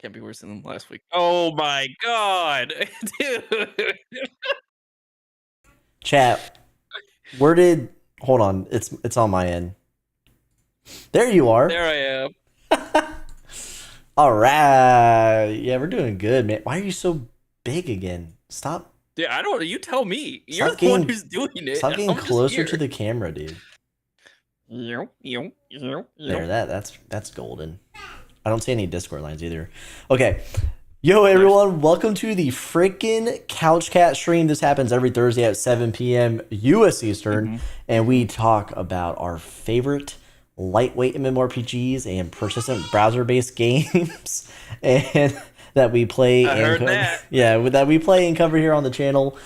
Can't be worse than last week. Oh my god, dude. Chat, where did... Hold on, it's on my end. There you are. There I am. All right. Yeah, we're doing good, man. Why are you so big again? Stop. Dude, I don't. You tell me. You're Stop the one getting, who's doing it. stop getting I'm just closer here. to the camera, dude. There, that's golden. I don't see any Discord lines either. Okay. Yo, everyone, welcome to the freaking Couch Cat stream. This happens every Thursday at 7 p.m. U.S. Eastern, and we talk about our favorite lightweight MMORPGs and persistent browser-based games, and that we play. That we play and cover here on the channel.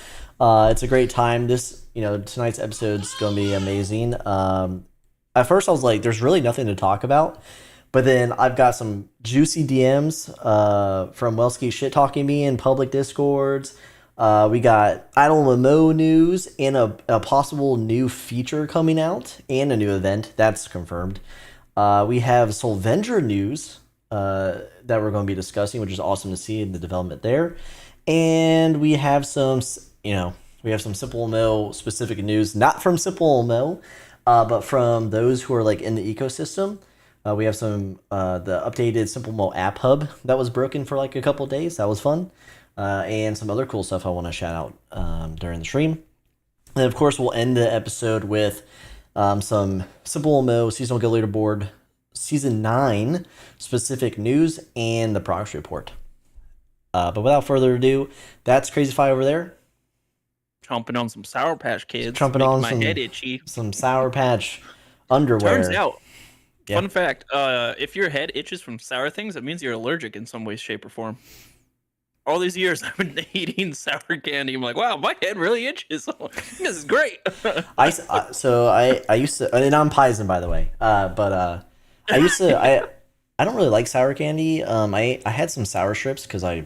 It's a great time. Tonight's episode's gonna be amazing. At first, I was like, "There's really nothing to talk about." But then I've got some juicy DMs from Welsky shit talking me in public discords. We got IdleMMO news and a possible new feature coming out and a new event that's confirmed. We have Solvendra news that we're going to be discussing, which is awesome to see in the development there. And we have some SimpleMMO specific news, not from SimpleMMO, but from those who are like in the ecosystem. We have some the updated SimpleMMO App Hub that was broken for like a couple days. That was fun. And some other cool stuff I want to shout out during the stream. And of course, we'll end the episode with some SimpleMMO Seasonal Guild Leaderboard Season 9 specific news and the progress report. But without further ado, that's CrazyFi over there. Chomping on some Sour Patch Kids. Chomping on my head itchy. Some Sour Patch underwear. Turns out. Yeah. Fun fact, if your head itches from sour things, it means you're allergic in some way, shape, or form. All these years I've been eating sour candy. I'm like, wow, my head really itches. This is great. I used to, and I'm Paisen, by the way. I don't really like sour candy. I had some sour strips because I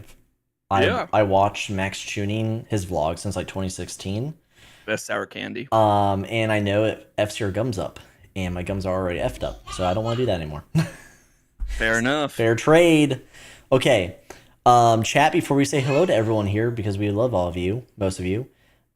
watched Max Tuning, his vlog since like 2016. Best sour candy. And I know it F's your gums up. And my gums are already effed up, so I don't want to do that anymore. Fair enough. Fair trade. Okay. Chat, before we say hello to everyone here, because we love all of you, most of you.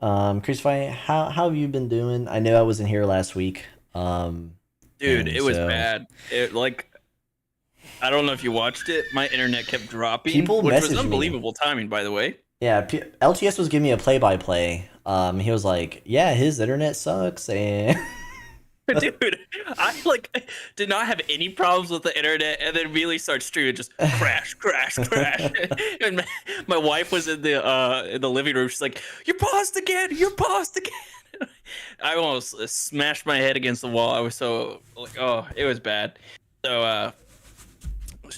CrazyFi, how have you been doing? I know I wasn't here last week. Dude, it was bad. I don't know if you watched it. My internet kept dropping, which was unbelievable timing, by the way. Yeah, LTS was giving me a play-by-play. He was like, yeah, his internet sucks, and... Dude, I did not have any problems with the internet, and then immediately started streaming, just crash. And my wife was in the living room. She's like, "You're paused again. I almost smashed my head against the wall. I was so it was bad. So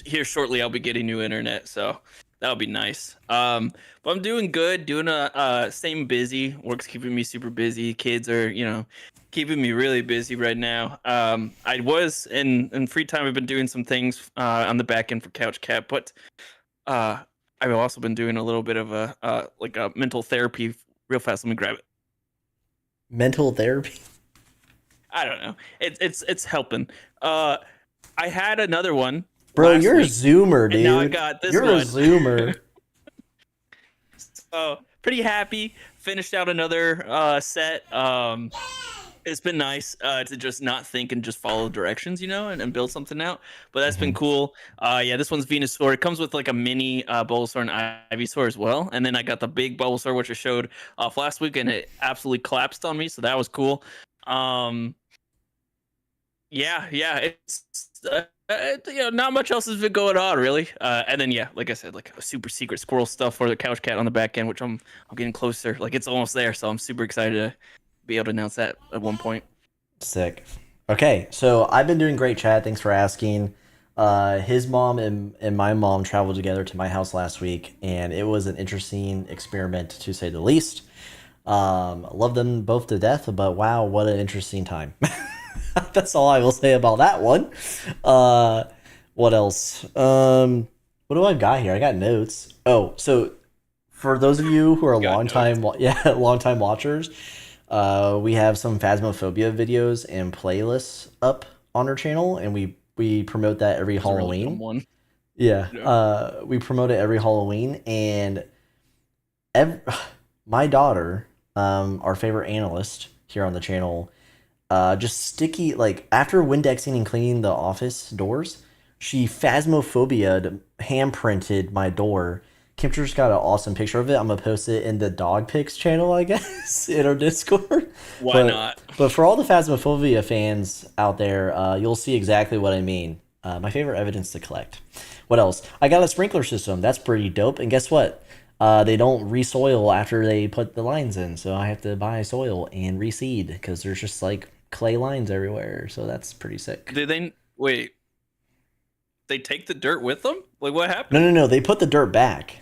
here shortly, I'll be getting new internet, so that'll be nice. But I'm doing good, staying busy. Work's keeping me super busy. Kids are, keeping me really busy right now. I was in free time. I've been doing some things on the back end for Couch Cat, but I've also been doing a little bit of a mental therapy. Real fast, let me grab it. Mental therapy? I don't know. It's helping. I had another one. Bro, you're a Zoomer, dude. And now I got this one. You're a Zoomer. So pretty happy. Finished out another set. It's been nice to just not think and just follow directions, and build something out. But that's been cool. This one's Venusaur. It comes with like a mini Bulbasaur and Ivysaur as well. And then I got the big Bulbasaur, which I showed off last week, and it absolutely collapsed on me. So that was cool. It's not much else has been going on really. And then like I said, like a super secret squirrel stuff for the Couch Cat on the back end, which I'm getting closer. Like it's almost there, so I'm super excited to be able to announce that at one point. Sick. Okay, so I've been doing great, Chad. Thanks for asking. His mom and my mom traveled together to my house last week, and it was an interesting experiment to say the least. Love them both to death, but wow, what an interesting time. That's all I will say about that one. What else? What do I got here? I got notes. Oh, so for those of you who are long-time watchers, we have some Phasmophobia videos and playlists up on our channel, and we promote that every Halloween. Yeah. Yeah. We promote it every Halloween, and ev- my daughter, our favorite analyst here on the channel, just sticky like after Windexing and cleaning the office doors, she phasmophobia'd hand printed my door. Kimcher's got an awesome picture of it. I'm gonna post it in the dog pics channel, I guess, in our Discord. Why but, not? But for all the phasmophobia fans out there, you'll see exactly what I mean. My favorite evidence to collect. What else? I got a sprinkler system. That's pretty dope. And guess what? They don't resoil after they put the lines in, so I have to buy soil and reseed because there's just like clay lines everywhere. So that's pretty sick. Did they wait? They take the dirt with them? Like what happened? No. They put the dirt back,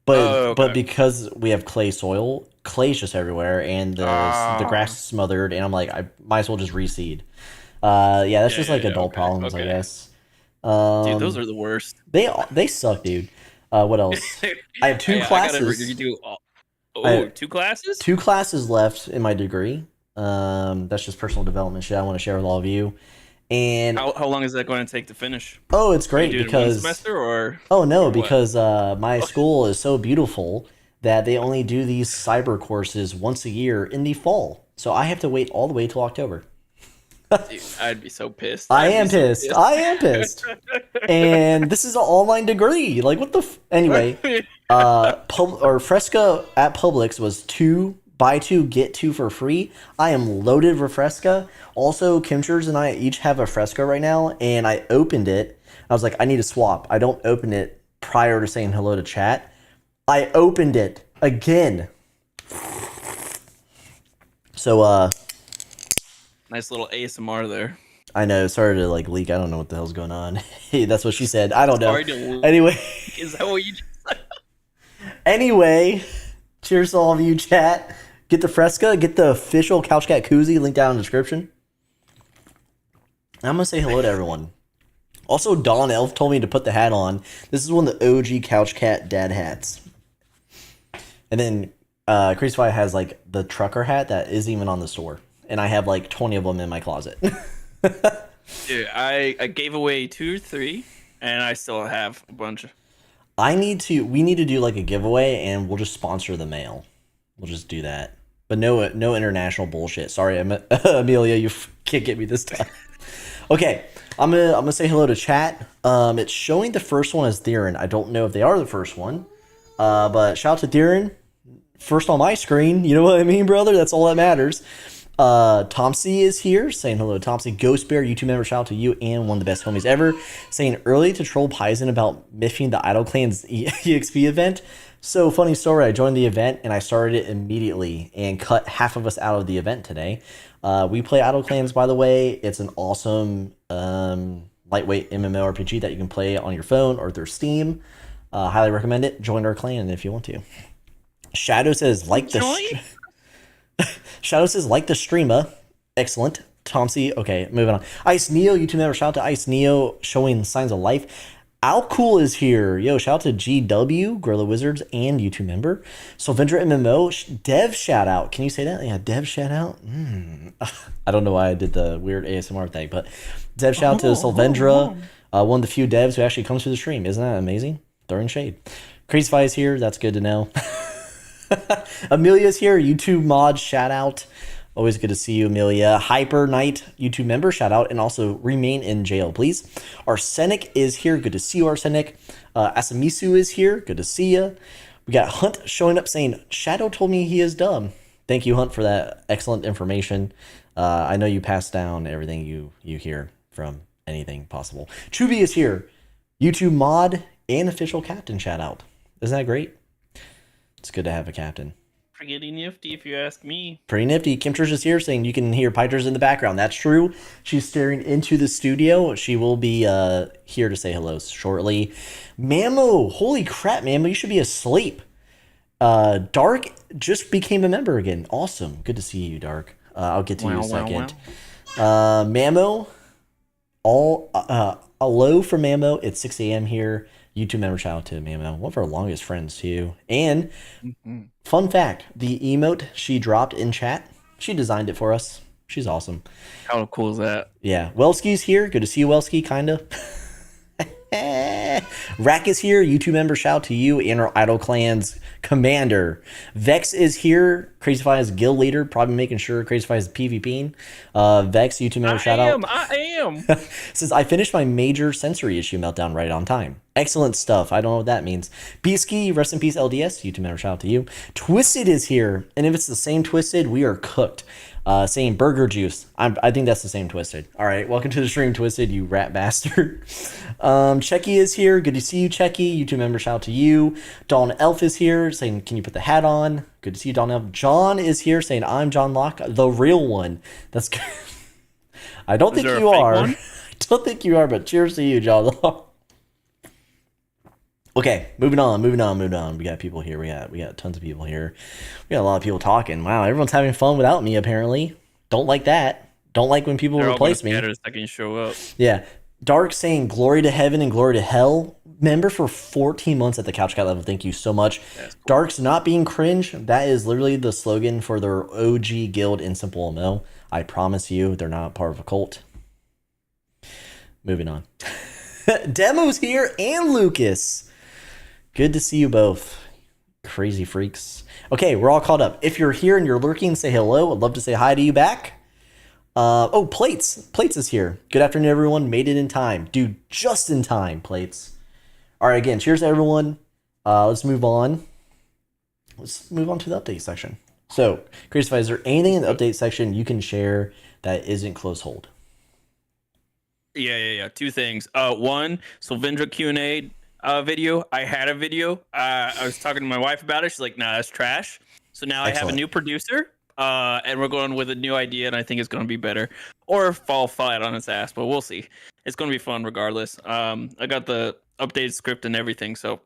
but Okay. because we have clay soil, clay's just everywhere, and the grass is smothered. And I'm like, I might as well just reseed. Yeah, that's just like adult problems, I guess. Dude, those are the worst. They suck, dude. What else? I have two classes. Two classes? Two classes left in my degree. That's just personal development shit I want to share with all of you. And how long is that going to take to finish? oh, it's great because one semester or oh no, because my school is so beautiful that they only do these cyber courses once a year in the fall. So I have to wait all the way till October. Dude, I'd be so pissed. I am pissed. And this is an online degree. Like what the anyway, Fresca at Publix was 2 buy 2 get 2 for free. I am loaded with Fresca. Also, Kimchers and I each have a Fresca right now, and I opened it. I was like, I need to swap. I don't open it prior to saying hello to chat. I opened it again. So nice little ASMR there. I know, it started to like leak. I don't know what the hell's going on. Hey, that's what she said. I don't know. Anyway, is that what you just said? Anyway, cheers to all of you, chat. Get the Fresca, get the official Couch Cat koozie, link down in the description. I'm gonna say hello to everyone. Also, Don Elf told me to put the hat on. This is one of the OG Couch Cat dad hats. And then CrazyFi has like the trucker hat that isn't even on the store. And I have like 20 of them in my closet. Dude, I gave away 2 or 3, and I still have a bunch. We need to do like a giveaway, and we'll just sponsor the mail. We'll just do that. But no international bullshit. Sorry, Amelia, you can't get me this time. Okay, I'm gonna say hello to chat. It's showing the first one as Theron. I don't know if they are the first one. But shout out to Theron. First on my screen. You know what I mean, brother? That's all that matters. Tomsy is here saying hello. Tomsy, Ghost Bear, YouTube member, shout out to you and one of the best homies ever. Saying early to troll Paisen about miffing the Idle Clan's EXP event. So funny story, I joined the event and I started it immediately and cut half of us out of the event today. We play Idle Clans, by the way. It's an awesome lightweight MMORPG that you can play on your phone or through Steam. Highly recommend it. Join our clan if you want to. Shadow says like the Shadow says like the streamer. Excellent. Tomsy. Okay, moving on. Ice Neo, YouTube member. Shout out to Ice Neo showing signs of life. Al Cool is here. Yo, shout out to GW, Gorilla Wizards, and YouTube member. Solvendra MMO, Dev shout out. Can you say that? Yeah, Dev shout out. I don't know why I did the weird ASMR thing, but Dev shout out to Solvendra, one of the few devs who actually comes to the stream. Isn't that amazing? Throwing shade. CrazyFi is here. That's good to know. Amelia's here. YouTube mod shout out. Always good to see you, Amelia. Hyper Knight, YouTube member, shout out, and also remain in jail, please. Arsenic is here. Good to see you, Arsenic. Asamisu is here. Good to see you. We got Hunt showing up saying, Shadow told me he is dumb. Thank you, Hunt, for that excellent information. I know you pass down everything you hear from anything possible. Chubby is here. YouTube mod and official captain shout out. Isn't that great? It's good to have a captain. Pretty nifty, if you ask me. Pretty nifty. Kim Trish is here saying you can hear Pipers in the background. That's true. She's staring into the studio. She will be here to say hello shortly. Mammo, holy crap, Mammo, you should be asleep. Dark just became a member again. Awesome. Good to see you, Dark. I'll get to you in a second. Mammo, hello from Mammo. It's 6 a.m. here. YouTube member, shout out to Mammo, one of our longest friends too. And fun fact, the emote she dropped in chat, she designed it for us. She's awesome. How cool is that? Yeah. Welsky's here. Good to see you, Welsky, kinda. Rack is here. YouTube member, shout out to you and our Idle Clan's commander. Vex is here. CrazyFi is guild leader, probably making sure CrazyFi is PvPing. Vex, YouTube member, shout out. I am. Says, I finished my major sensory issue meltdown right on time. Excellent stuff. I don't know what that means. Beasky, rest in peace, LDS. YouTube member, shout out to you. Twisted is here. And if it's the same Twisted, we are cooked. Saying burger juice. I think that's the same Twisted. All right, welcome to the stream, Twisted, you rat bastard. Checky is here. Good to see you, Checky. YouTube member, shout out to you. Dawn Elf is here, saying, can you put the hat on? Good to see you, Dawn Elf. John is here, saying, I'm John Locke, the real one. That's good. I don't think you are. I don't think you are, but cheers to you, John Locke. Okay, moving on. We got people here. We got tons of people here. We got a lot of people talking. Wow, everyone's having fun without me, apparently. Don't like that. Don't like when people replace me. The second you show up. Yeah. Dark saying glory to heaven and glory to hell. Member for 14 months at the Couch Cat level. Thank you so much. Cool. Dark's not being cringe. That is literally the slogan for their OG guild in SimpleMMO. I promise you, they're not part of a cult. Moving on. Demo's here and Lucas. Good to see you both. Crazy freaks. Okay, we're all caught up. If you're here and you're lurking, say hello. I'd love to say hi to you back. Plates. Plates is here. Good afternoon, everyone. Made it in time. Dude, just in time, Plates. All right, again, cheers to everyone. Let's move on. Let's move on to the update section. So, CrazyFi, is there anything in the update section you can share that isn't close hold? Yeah. Two things. One, Solvendra Q&A video. I had a video. I was talking to my wife about it. She's like, nah, that's trash. So now I have a new producer, and we're going with a new idea, and I think it's going to be better, or fall flat on its ass, but we'll see. It's going to be fun regardless. I got the updated script and everything, so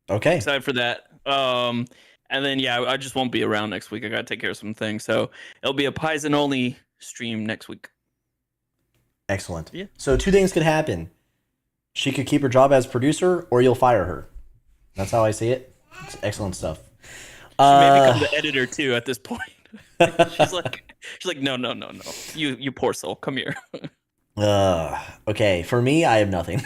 okay, excited for that. And then I just won't be around next week. I got to take care of some things, so it'll be a Paisen only stream next week. Excellent. Yeah. So two things could happen. She could keep her job as producer, or you'll fire her. That's how I see it. It's excellent stuff. She may become the editor too at this point. she's like, no. You poor soul, come here. Okay, for me, I have nothing.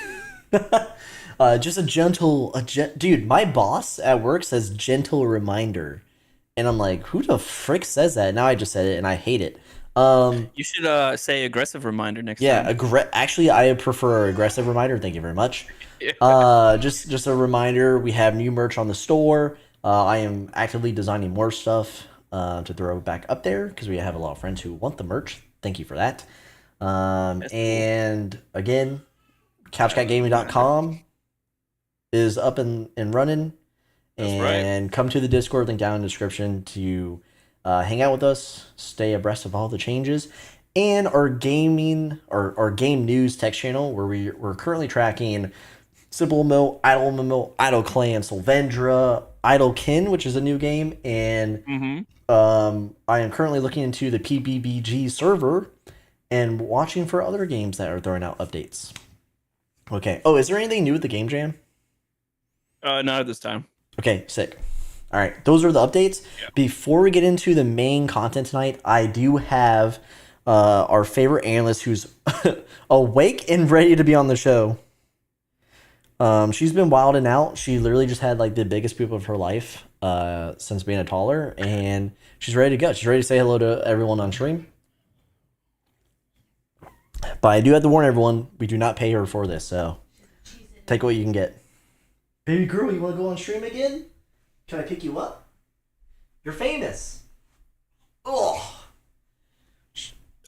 Just a gentle, dude. My boss at work says gentle reminder, and I'm like, who the frick says that? Now I just said it, and I hate it. You should say aggressive reminder next time. Yeah, actually, I prefer aggressive reminder. Thank you very much. Yeah. Just a reminder, we have new merch on the store. I am actively designing more stuff to throw back up there because we have a lot of friends who want the merch. Thank you for that. And again, couchcatgaming.com is up and running. And come to the Discord, link down in the description to hang out with us, stay abreast of all the changes, and our gaming our game news text channel where we're currently tracking SimpleMMO, IdleMMO, Idle Clan, Solvendra, Idlekin, which is a new game, and I am currently looking into the PBBG server and watching for other games that are throwing out updates. Okay. Oh, is there anything new with the game jam? Not at this time. Okay, sick. All right, those are the updates. Yeah. Before we get into the main content tonight, I do have our favorite analyst who's awake and ready to be on the show. She's been wilding out. She literally just had like the biggest poop of her life since being a taller, and she's ready to go. She's ready to say hello to everyone on stream. But I do have to warn everyone, we do not pay her for this, so take what you can get. Baby girl, you want to go on stream again? Can I pick you up? You're famous. Oh.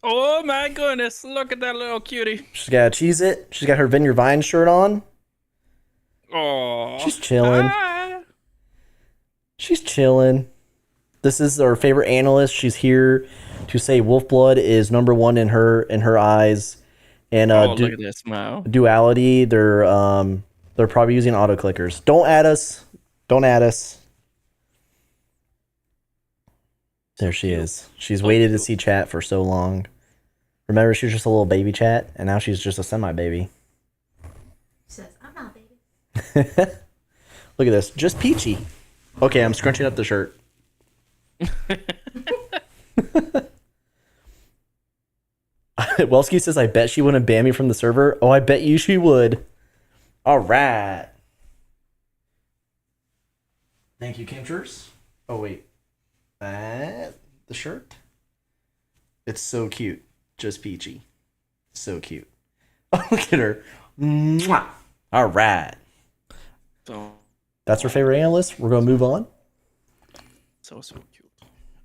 Oh my goodness, look at that little cutie. She's got a Cheez-It. She's got her Vineyard Vine shirt on. Oh. She's chilling. She's chilling. This is our favorite analyst. She's here to say Wolfblood is number one in her eyes. And look at that smile. Duality, they're probably using auto clickers. Don't add us. Don't add us. There she is. She's waited to see chat for so long. Remember, she was just a little baby chat, and now she's just a semi-baby. She says, I'm not a baby. Look at this. Just peachy. Okay, I'm scrunching up the shirt. Welsky says, I bet she wouldn't ban me from the server. Oh, I bet you she would. All right. Thank you, Kimchers. Oh wait, the shirt. It's so cute, just peachy, so cute. Look at her. Mwah. All right, So that's our favorite analyst. We're gonna move on. so cute.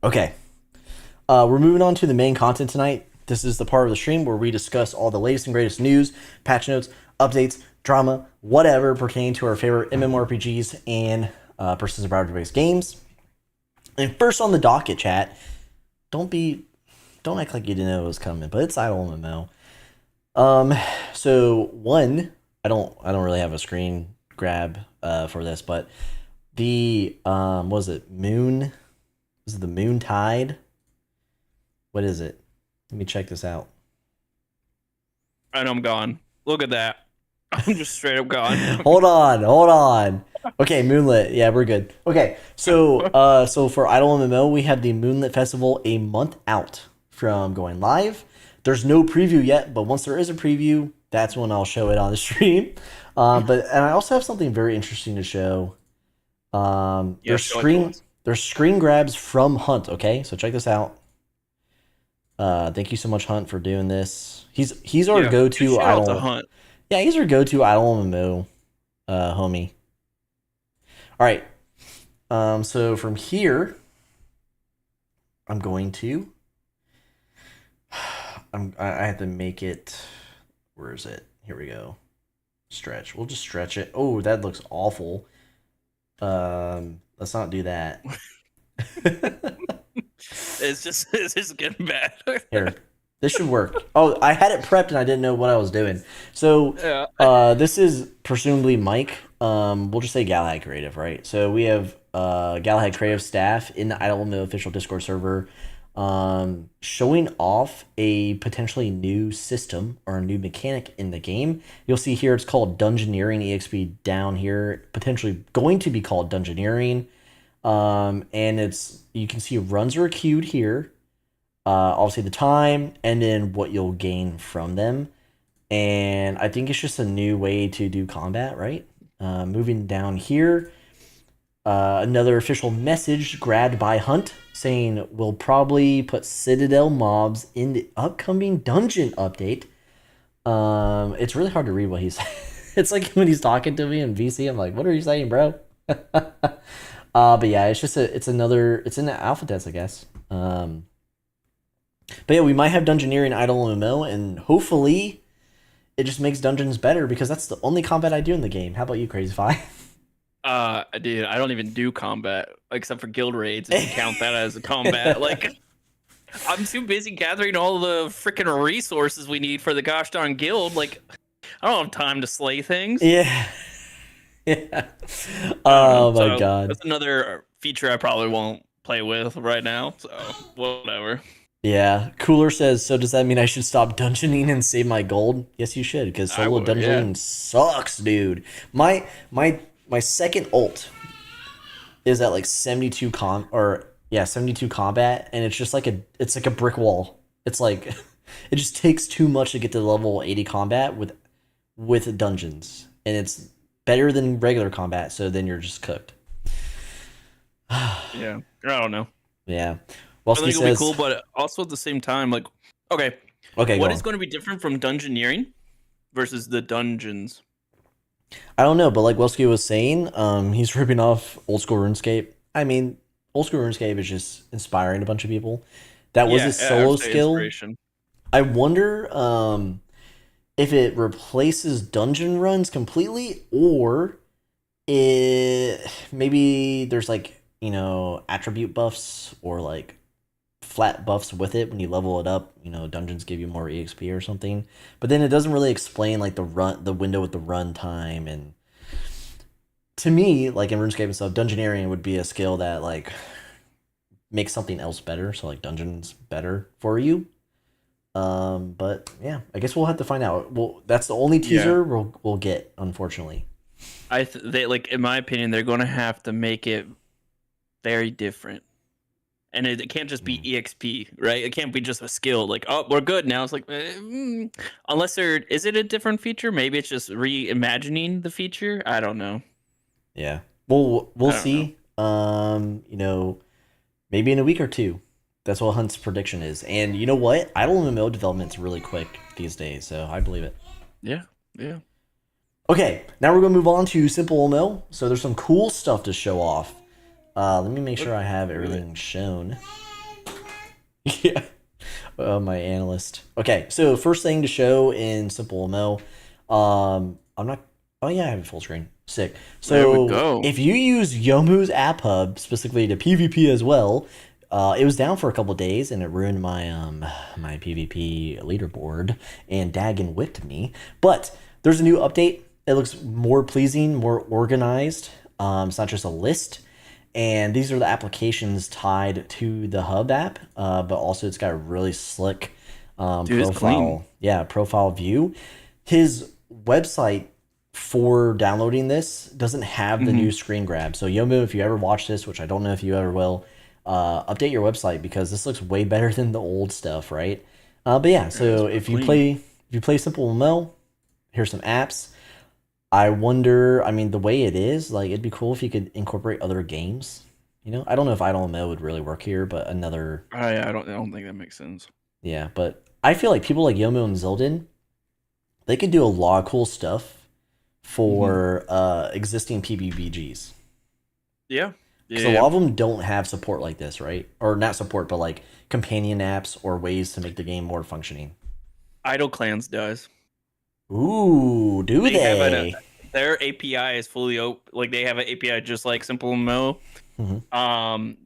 Okay, we're moving on to the main content tonight. This is the part of the stream where we discuss all the latest and greatest news, patch notes, updates, drama, whatever pertaining to our favorite MMORPGs and persistent browser-based games. And first on the docket, chat. Don't act like you didn't know it was coming, but it's IdleMMO. So one, I don't really have a screen grab for this, but the was it Moon? Was it the Moon Tide? What is it? Let me check this out. And I'm gone. Look at that. I'm just straight up gone. Hold on. Okay, Moonlit. Yeah, we're good. Okay, so for IdleMMO, we have the Moonlit Festival a month out from going live. There's no preview yet, but once there is a preview, that's when I'll show it on the stream. And I also have something very interesting to show. There's screen grabs from Hunt. Okay, so check this out. Thank you so much, Hunt, for doing this. He's our go-to Idle. Hunt. Yeah, he's our go-to IdleMMO homie. All right. So from here, I'm going to. I have to make it. Where is it? Here we go. Stretch. We'll just stretch it. Oh, that looks awful. Let's not do that. It's just getting bad. Here. This should work. Oh, I had it prepped and I didn't know what I was doing. So, this is presumably Mike. We'll just say Galahad Creative, right? So we have Galahad Creative staff in the IdleMMO official Discord server, showing off a potentially new system or a new mechanic in the game. You'll see here it's called Dungeoneering EXP down here, potentially going to be called Dungeoneering. And you can see runs are queued here. Obviously the time and then what you'll gain from them. And I think it's just a new way to do combat, right? Moving down here, another official message grabbed by Hunt saying we'll probably put Citadel mobs in the upcoming dungeon update. It's really hard to read what he's saying. It's like when he's talking to me in VC, I'm like, what are you saying, bro? But yeah, it's in the alpha test, I guess. But yeah, we might have Dungeoneering IdleMMO, and hopefully it just makes dungeons better because that's the only combat I do in the game. How about you, CrazyFi? Dude, I don't even do combat except for guild raids. If you count that as a combat, like I'm too busy gathering all the freaking resources we need for the gosh darn guild. Like I don't have time to slay things. Yeah. Yeah. Oh my god. That's another feature I probably won't play with right now. So whatever. Yeah. Cooler says, so does that mean I should stop dungeoning and save my gold? Yes, you should, because solo dungeoning sucks, dude. My second ult is at like 72 72 combat, and it's just like a brick wall. It's like it just takes too much to get to level 80 combat with dungeons. And it's better than regular combat, so then you're just cooked. Yeah. I don't know. Yeah. I think it'll be cool, but also at the same time, like, okay, what is going to be different from Dungeoneering versus the dungeons? I don't know, but like Welsky was saying, he's ripping off old school RuneScape. I mean, old school RuneScape is just inspiring a bunch of people. That was a solo skill. I wonder if it replaces dungeon runs completely, or maybe there's like, attribute buffs or like flat buffs with it when you level it up. Dungeons give you more EXP or something, but then it doesn't really explain like the window with the run time. And to me, like in RuneScape and stuff, Dungeoneering would be a skill that like makes something else better, so like dungeons better for you. But yeah, I guess we'll have to find out. Well, that's the only teaser we'll get, unfortunately. They like, in my opinion, they're going to have to make it very different. And it can't just be EXP, right? It can't be just a skill. Like, oh, we're good now. It's like, unless is it a different feature? Maybe it's just reimagining the feature. I don't know. Yeah, we'll see. You know, maybe in a week or two. That's what Hunt's prediction is. And you know what? IdleMMO development's really quick these days, so I believe it. Yeah, yeah. Okay, now we're gonna move on to SimpleMMO. So there's some cool stuff to show off. Let me make sure I have everything shown. Yeah. My analyst. Okay, so first thing to show in SimpleMMO. I'm not. Oh yeah, I have it full screen. Sick. There we So go. if you use Yomu's App Hub specifically to PvP as well, it was down for a couple days and it ruined my my PvP leaderboard and daggin whipped me. But there's a new update. It looks more pleasing, more organized. It's not just a list. And these are the applications tied to the Hub app, but also it's got a really slick Dude, it's clean. profile. Yeah, profile view. His website for downloading this doesn't have the new screen grab. So Yomu, if you ever watch this, which I don't know if you ever will, update your website because this looks way better than the old stuff, right? But yeah, so if you play SimpleMMO, here's some apps. I wonder, I mean, the way it is, like, it'd be cool if you could incorporate other games. You know, I don't know if IdleMMO would really work here, but another, I don't think that makes sense. yeah. But I feel like people like Yomu and Zildin, they could do a lot of cool stuff for existing PBBGs. Yeah. Because a lot of them don't have support like this, right? Or not support, but like companion apps or ways to make the game more functioning. Idle Clans does. Ooh, do they? Have their API is fully open. Like they have an API just like SimpleMMO.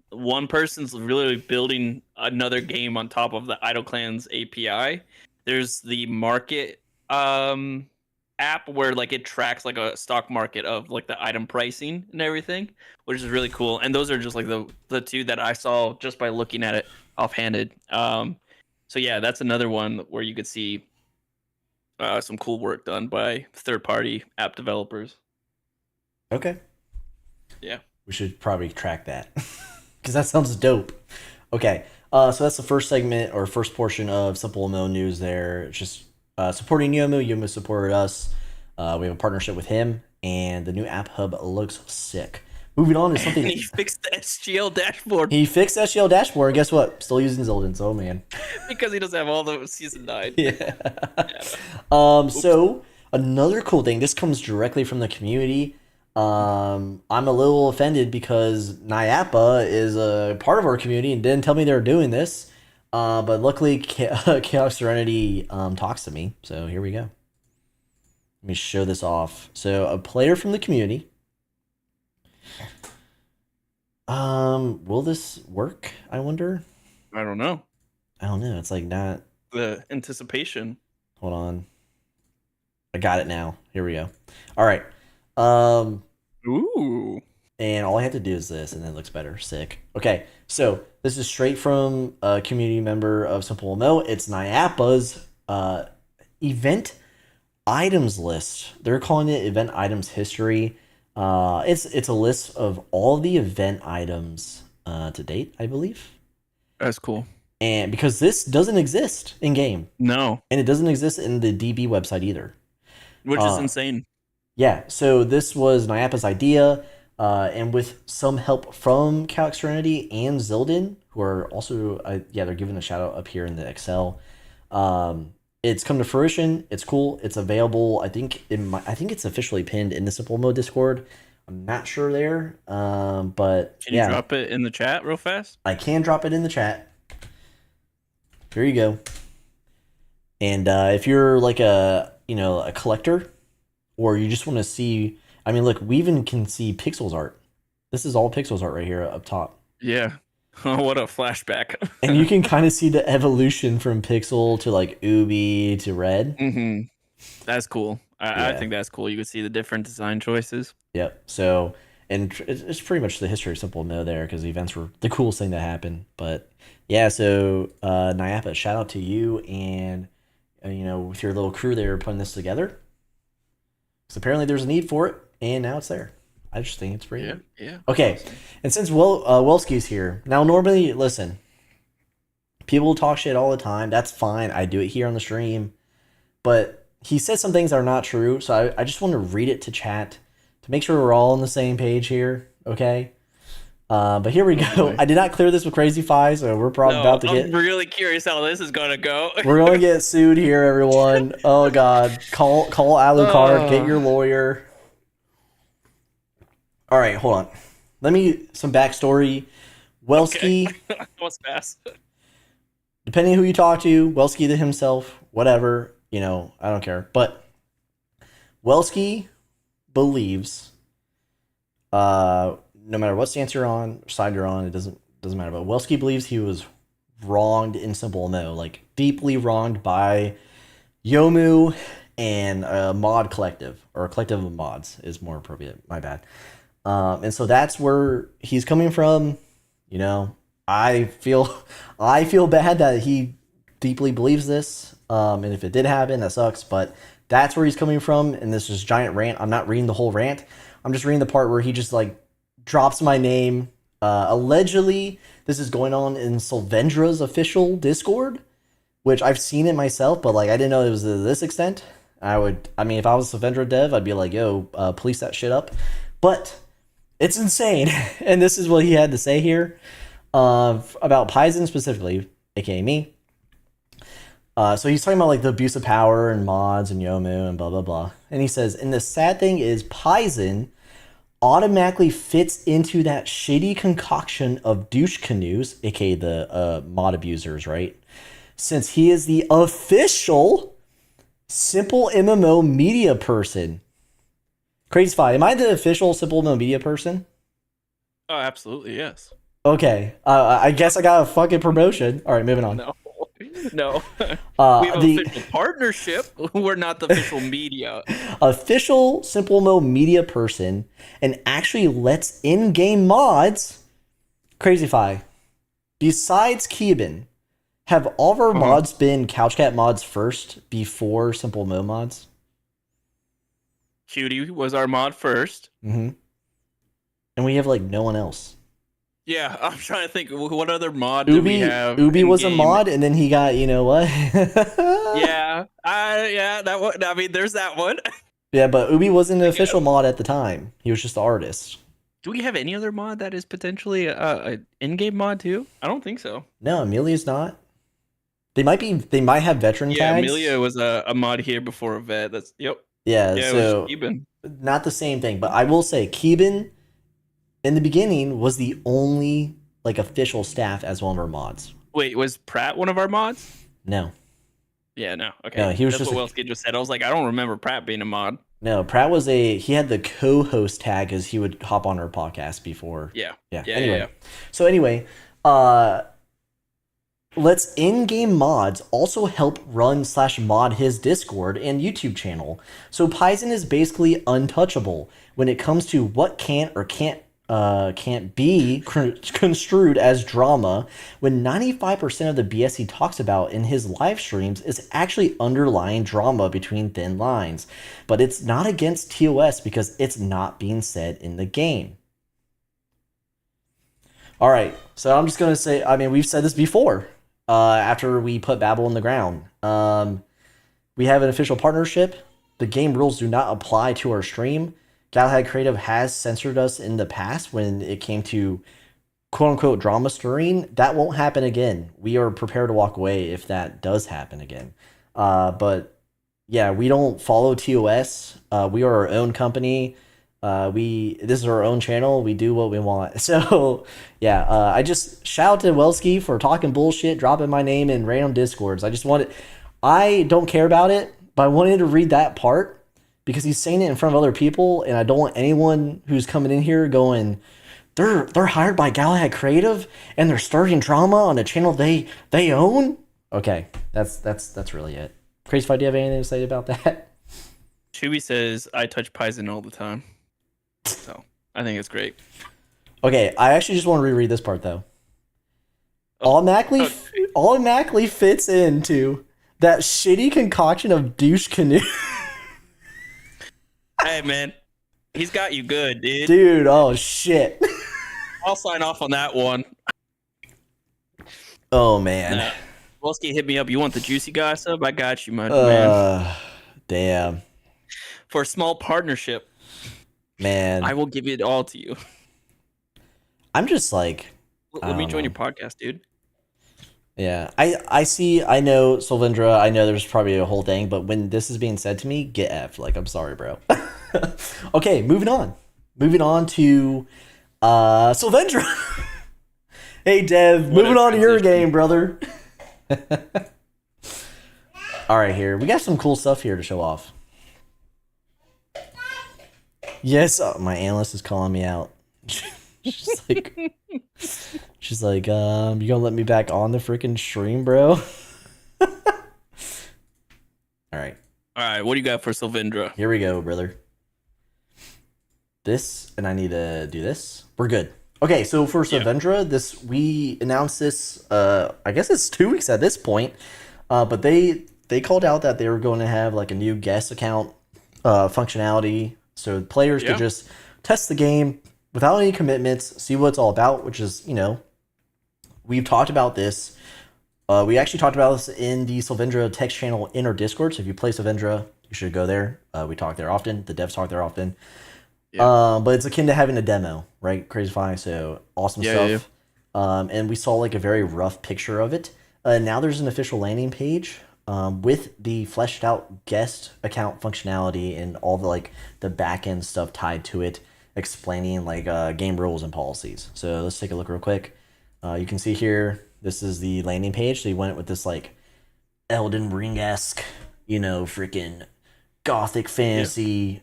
One person's really building another game on top of the Idle Clans API. There's the market app where like it tracks like a stock market of like the item pricing and everything, which is really cool. And those are just like the two that I saw just by looking at it offhanded. So yeah, that's another one where you could see some cool work done by third-party app developers. Okay. Yeah. We should probably track that because that sounds dope. Okay. So that's the first segment or first portion of SimpleMMO news there. It's just supporting Yomu. Yomu supported us. We have a partnership with him, and the new App Hub looks sick. Moving on to something. And he fixed the SGL dashboard. He fixed SGL dashboard, and guess what? Still using Zildin, so man. Because he doesn't have all the season 9. Yeah. So another cool thing. This comes directly from the community. I'm a little offended because Nyapa is a part of our community and didn't tell me they were doing this. But luckily, Chaos Serenity talks to me. So here we go. Let me show this off. So a player from the community. Will this work? I wonder. I don't know. It's like not. The anticipation. Hold on. I got it now. Here we go. All right. Ooh. And all I have to do is this, and it looks better. Sick. Okay, so this is straight from a community member of SimpleMMO. It's Nyapa's event items list. They're calling it event items history. It's a list of all the event items to date, I believe. That's cool. And because this doesn't exist in game, No. and it doesn't exist in the DB website either, Which is insane. Yeah, so this was Nyapa's idea, and with some help from Chaos Serenity and Zildin, who are also, they're giving a shout out up here in the Excel. It's come to fruition. It's cool. It's available. I think it's officially pinned in the SimpleMMO Discord. I'm not sure there, but Can you drop it in the chat real fast? I can drop it in the chat. Here you go. And if you're like a collector, or you just want to see, I mean, look, we even can see Pixels art. This is all Pixels art right here up top. Yeah. Oh, what a flashback. And you can kind of see the evolution from Pixel to like Ubi to Red. Mm-hmm. That's cool. I think that's cool. You can see the different design choices. Yep. So, and it's pretty much the history of SimpleMMO there because the events were the coolest thing that happened. But yeah, so Nyapa, shout out to you and, with your little crew there putting this together. So apparently there's a need for it, and now it's there. I just think it's pretty good. Yeah. Okay, and since Welsky's here, now normally, listen, people talk shit all the time. That's fine. I do it here on the stream. But he said some things that are not true, so I just want to read it to chat to make sure we're all on the same page here, okay? But here we go. boy. I did not clear this with CrazyFi, so we're probably about to I'm get. really curious how this is gonna go. We're gonna get sued here, everyone. Oh God, call Alucard, get your lawyer. All right, hold on. Let me some backstory. Welsky, That was fast. depending on who you talk to, Welsky to himself, whatever, I don't care. But Welsky believes, no matter what stance you're on, or side you're on, it doesn't matter. But Welsky believes he was wronged in SimpleMMO, like deeply wronged by Yomu and a mod collective, or a collective of mods is more appropriate. My bad. And so that's where he's coming from. I feel bad that he deeply believes this. And if it did happen, that sucks. But that's where he's coming from. And this is giant rant. I'm not reading the whole rant. I'm just reading the part where he just like drops my name. Allegedly, this is going on in Solvendra's official Discord, which I've seen it myself, but like I didn't know it was to this extent. If I was a Solvendra dev, I'd be like, yo, police that shit up. But it's insane. And this is what he had to say here about Paisen specifically, aka me. So he's talking about like the abuse of power and mods and Yomu and blah, blah, blah. And he says, and the sad thing is Paisen automatically fits into that shitty concoction of douche canoes, aka the mod abusers, right? Since he is the official SimpleMMO media person. CrazyFi, am I the official SimpleMMO media person? Oh, absolutely, yes. Okay, I guess I got a fucking promotion. All right, moving on. No. We have the an official partnership. We're not the official media. official SimpleMMO media person and actually lets in-game mods. CrazyFi, besides Keeban, have all of our mods been CouchCat mods first before SimpleMMO mods? Cutie was our mod first. Mm-hmm. And we have like no one else. Yeah, I'm trying to think. What other mod do we have? Ubi was a in-game? mod, and then he got, you know what? Yeah, that one. I mean, there's that one. Yeah, but Ubi wasn't an official mod at the time. He was just the artist. Do we have any other mod that is potentially a in-game mod too? I don't think so. No, Amelia's not. They might have veteran Yeah, tags. Amelia was a mod here before a vet. That's yep. Yeah, Yeah, so it was Keeban. not the same thing, but I will say Keeban in the beginning was the only like official staff as one of our mods. Wait, was Pratt one of our mods? No. Yeah, no. Okay. No, he was That's just what Welsky just said. I was like, I don't remember Pratt being a mod. No, Pratt was he had the co-host tag as he would hop on our podcast before. Yeah. Anyway. Yeah. So anyway, let's in-game mods also help run/mod his Discord and YouTube channel. So Paisen is basically untouchable when it comes to what can or can't be construed as drama, when 95% of the BS he talks about in his live streams is actually underlying drama between thin lines. But it's not against TOS because it's not being said in the game. All right, so I'm just going to say, I mean, we've said this before after we put Babel in the ground. We have an official partnership. The game rules do not apply to our stream. Galahad Creative has censored us in the past when it came to quote-unquote drama stirring. That won't happen again. We are prepared to walk away if that does happen again. But yeah, we don't follow TOS. We are our own company. This is our own channel. We do what we want. So yeah, I just shout out to Welsky for talking bullshit, dropping my name in random Discords. I don't care about it, but I wanted to read that part because he's saying it in front of other people, and I don't want anyone who's coming in here going, they're hired by Galahad Creative and they're starting drama on a channel they own. Okay, that's really it. CrazyFi, do you have anything to say about that? Chewy says I touch Paisen all the time, so I think it's great. Okay, I actually just want to reread this part though. Automatically fits into that shitty concoction of douche canoe. Hey man, he's got you good, dude. Dude, oh shit. I'll sign off on that one. Oh man. Welsky, hit me up. You want the juicy gossip? I got you, my man. Damn. For a small partnership, man, I will give it all to you. I'm just like, Let me don't join know. your podcast, dude. Yeah, I know Solvendra, I know there's probably a whole thing, but when this is being said to me, get F. Like, I'm sorry, bro. Okay, moving on. Moving on to Solvendra. Hey, Dev, What moving a on to your transition. game, brother. All right, here. We got some cool stuff here to show off. Yes, my analyst is calling me out. she's like, you gonna let me back on the freaking stream, bro? All right, All right, what do you got for Solvendra? here we go, brother. This, and I need to do this. We're good. Okay, so for Yeah. Solvendra, we announced this. I guess it's 2 weeks at this point. But they called out that they were going to have like a new guest account functionality, so players Yeah. could just test the game without any commitments, see what it's all about. Which is, we've talked about this. We actually talked about this in the Solvendra text channel in our Discord. So if you play Solvendra, you should go there. We talk there often. The devs talk there often. Yeah. But it's akin to having a demo, right? CrazyFi, so awesome stuff. And we saw like a very rough picture of it. Now there's an official landing page with the fleshed out guest account functionality and all the like the back end stuff tied to it, explaining like game rules and policies. So let's take a look real quick. You can see here, this is the landing page. So you went with this like Elden Ring-esque, freaking gothic fantasy,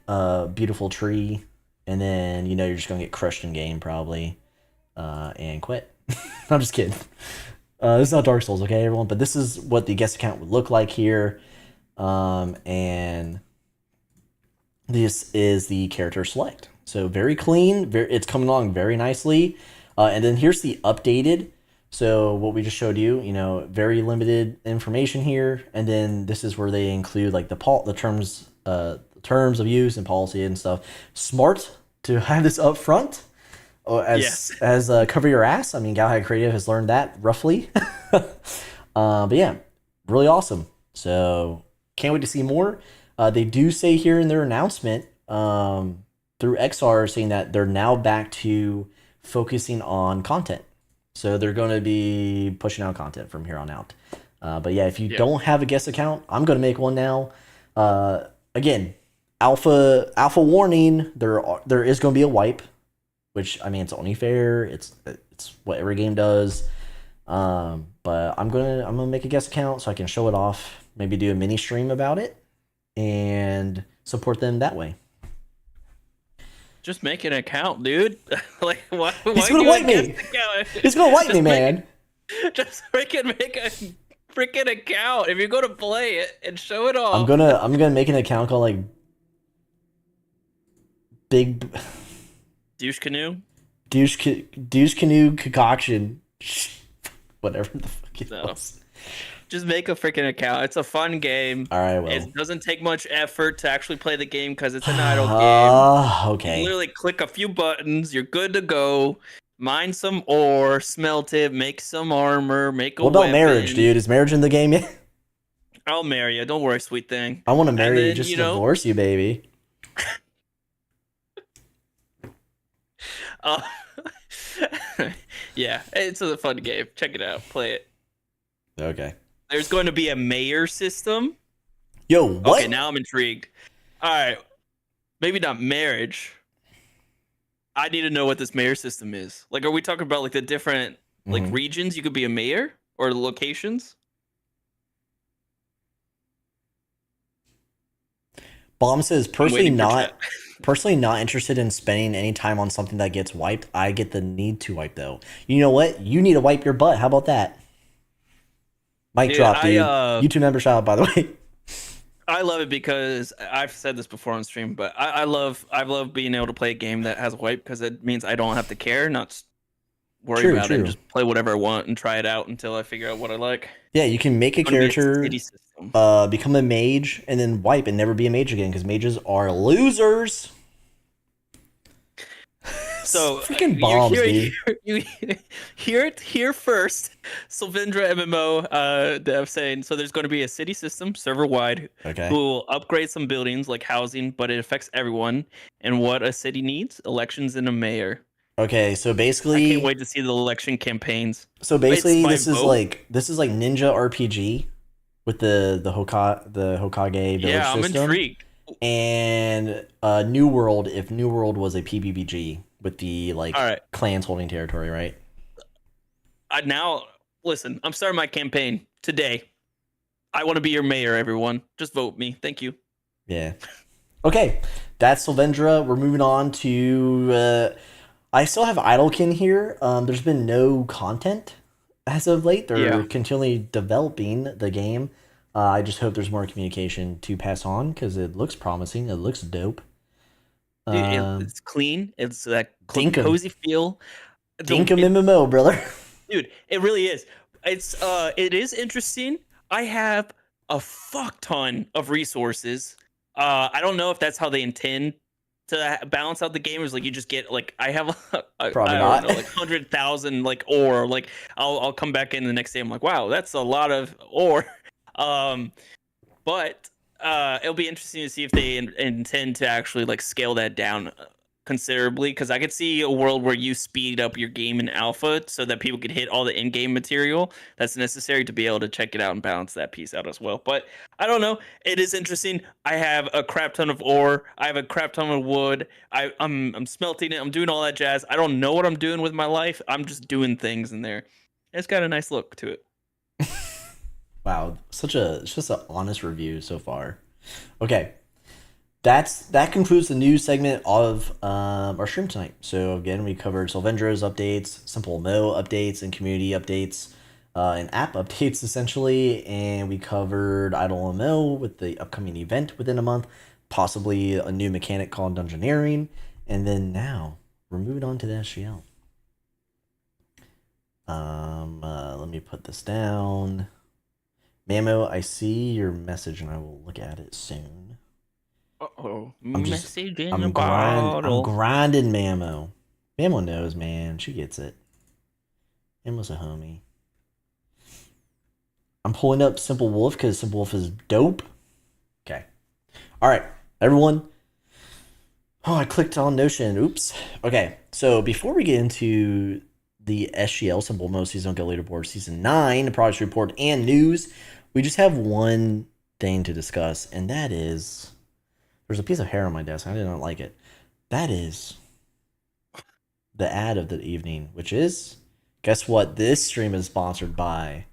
beautiful tree. And then, you're just going to get crushed in game probably and quit. I'm just kidding. This is not Dark Souls, okay, everyone? But this is what the guest account would look like here. And this is the character select. So very clean. It's coming along very nicely. And then here's the updated. So what we just showed you, very limited information here. And then this is where they include like the terms of use and policy and stuff. Smart to have this up front. As cover your ass. I mean, Galahad Creative has learned that roughly. But yeah, really awesome. So can't wait to see more. They do say here in their announcement through XR saying that they're now back to focusing on content. So they're going to be pushing out content from here on out. But yeah, if you don't have a guest account, I'm going to make one now. Again, alpha warning. There is going to be a wipe. Which, I mean, it's only fair. It's what every game does. But I'm gonna make a guest account so I can show it off. Maybe do a mini stream about it and support them that way. Just make an account, dude. Like, why? He's gonna wipe me. He's gonna wipe me, man. Just freaking make a freaking account if you're gonna play it and show it off. I'm gonna make an account called like Big. Douche canoe. Douche canoe concoction. Whatever the fuck it was. Just make a freaking account. It's a fun game. All right, well. It doesn't take much effort to actually play the game because it's an idle game. Okay. You literally click a few buttons. You're good to go. Mine some ore, smelt it, make some armor, make a What about weapon. marriage, dude? Is marriage in the game yet? I'll marry you. Don't worry, sweet thing. I want to marry then, you, just divorce you, baby. Yeah, it's a fun game. Check it out. Play it. Okay. There's going to be a mayor system. Yo, what? Okay, now I'm intrigued. All right, maybe not marriage. I need to know what this mayor system is. Like, are we talking about like the different like regions you could be a mayor or the locations? Bomb says personally not interested in spending any time on something that gets wiped. I get the need to wipe though. You know what? You need to wipe your butt. How about that? Mic drop, dude. YouTube member shout out, by the way. I love it because I've said this before on stream, but I love being able to play a game that has a wipe because it means I don't have to care, not worry about it, just play whatever I want and try it out until I figure out what I like. Yeah, you can make a character, become a mage, and then wipe and never be a mage again because mages are losers. So freaking bombs, dude. You hear it here first. Solvendra MMO dev saying so. There's going to be a city system server wide. Okay. Who will upgrade some buildings like housing, but it affects everyone. And what a city needs: elections and a mayor. Okay, so I basically, can't wait to see the election campaigns. so It's basically, my this is vote. like Ninja RPG with the Hokage village Yeah, I'm system, intrigued. and New World if New World was a PvPG with the All like right, clans holding territory, right? now listen. I'm starting my campaign today. I want to be your mayor, everyone. Just vote me. Thank you. Yeah. Okay, that's Solvendra. We're moving on to. I still have Idlekin here. There's been no content as of late. They're Yeah. continually developing the game. I just hope there's more communication to pass on because it looks promising. It looks dope. Dude, Um, it's clean. It's that Dinkum, cozy feel. Dinkum It, MMO, brother. dude, it really is. It is interesting. I have a fuck ton of resources. I don't know if that's how they intend to balance out the gamers. Like you just get like I have Probably I don't not. know like 100,000 like ore. Like I'll come back in the next day. I'm like, wow, that's a lot of ore. Um, but it'll be interesting to see if they intend to actually like scale that down considerably, because I could see a world where you speed up your game in alpha so that people could hit all the in-game material that's necessary to be able to check it out and balance that piece out as well. But I don't know. It is interesting. I have a crap ton of ore. I have a crap ton of wood. I'm smelting it. I'm doing all that jazz. I don't know what I'm doing with my life. I'm just doing things in there. It's got a nice look to it. Wow, it's just an honest review so far. Okay, that concludes the news segment of our stream tonight. So again, we covered Solvendra's updates, SimpleMMO updates, and community updates, and app updates essentially, and we covered IdleMMO with the upcoming event within a month, possibly a new mechanic called Dungeoneering, and then now we're moving on to the SGL. Let me put this down. Mamo, I see your message and I will look at it soon. Uh-oh. I'm just- Message in I'm a bottle. grinding Mamo. Mamo knows, man. She gets it. Mamo's a homie. I'm pulling up Simple Wolf because Simple Wolf is dope. Okay. All right, everyone. Oh, I clicked on Notion. Oops. Okay, so before we get into the SGL SimpleMMO Season Go Leaderboard Season 9 progress report and news, we just have one thing to discuss, and that is there's a piece of hair on my desk. I did not like it. That is the ad of the evening, which is, guess what? This stream is sponsored by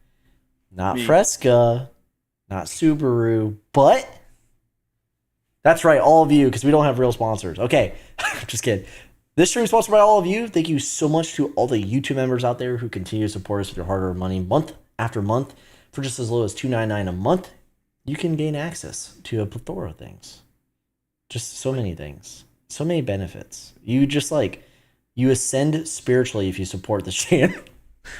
not Me. Fresca, not Subaru, but that's right, all of you, because we don't have real sponsors. Okay, just kidding. This stream is sponsored by all of you. Thank you so much to all the YouTube members out there who continue to support us with your hard-earned money month after month. For just as low as $2.99 a month, you can gain access to a plethora of things. Just so many things. So many benefits. You just you ascend spiritually if you support this channel.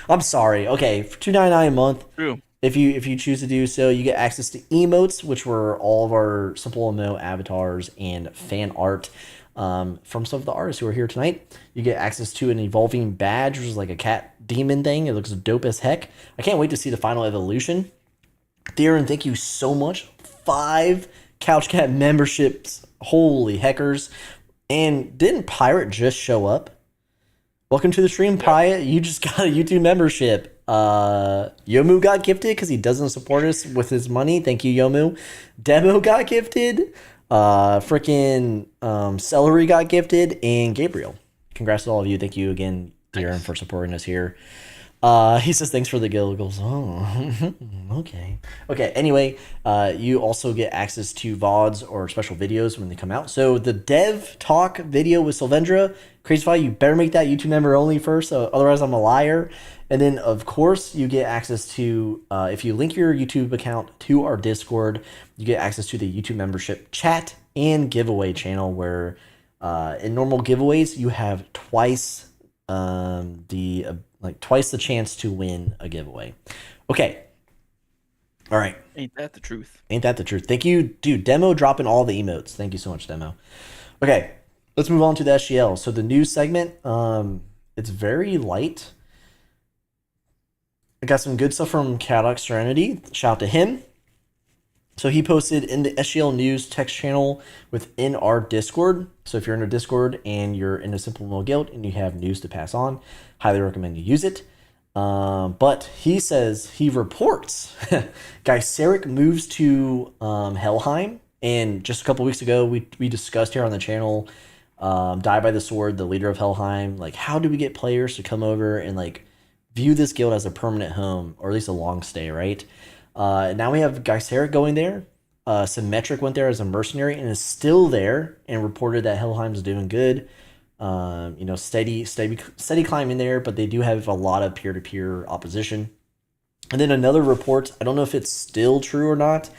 I'm sorry. Okay, for $2.99 a month, True. if you choose to do so, you get access to emotes, which were all of our SimpleMMO avatars and fan art from some of the artists who are here tonight. You get access to an evolving badge, which is like a cat demon thing. It looks dope as heck. I can't wait to see the final evolution. Darren, thank you so much. 5 CouchCat memberships. Holy heckers. And didn't Pirate just show up? Welcome to the stream, Pirate. You just got a YouTube membership. Yomu got gifted because he doesn't support us with his money. Thank you, Yomu. Demo got gifted. Freaking Celery got gifted. And Gabriel. Congrats to all of you. Thank you again, Darren, for supporting us here. He says thanks for the giggles. Oh, okay. Okay, anyway, you also get access to VODs or special videos when they come out. So the dev talk video with Solvendra, CrazyFi, you better make that YouTube member only first, otherwise I'm a liar. And then, of course, you get access to, if you link your YouTube account to our Discord, you get access to the YouTube membership chat and giveaway channel where in normal giveaways, you have twice twice the chance to win a giveaway. Okay. All right. Ain't that the truth? Ain't that the truth? Thank you, dude. Demo dropping all the emotes. Thank you so much, Demo. Okay, let's move on to the SGL. So the news segment, it's very light. I got some good stuff from Caddock Serenity. Shout out to him. So he posted in the SGL News text channel within our Discord. So if you're in a Discord and you're in a SimpleMMO guild and you have news to pass on, highly recommend you use it. But he says he reports Gyseric moves to Helheim. And just a couple weeks ago, we discussed here on the channel, Die by the Sword, the leader of Helheim. Like, how do we get players to come over and like view this guild as a permanent home, or at least a long stay, right? Now we have Gyseric going there. Symmetric went there as a mercenary and is still there and reported that Helheim's doing good. Steady climbing there, but they do have a lot of peer-to-peer opposition. And then another report, I don't know if it's still true or not,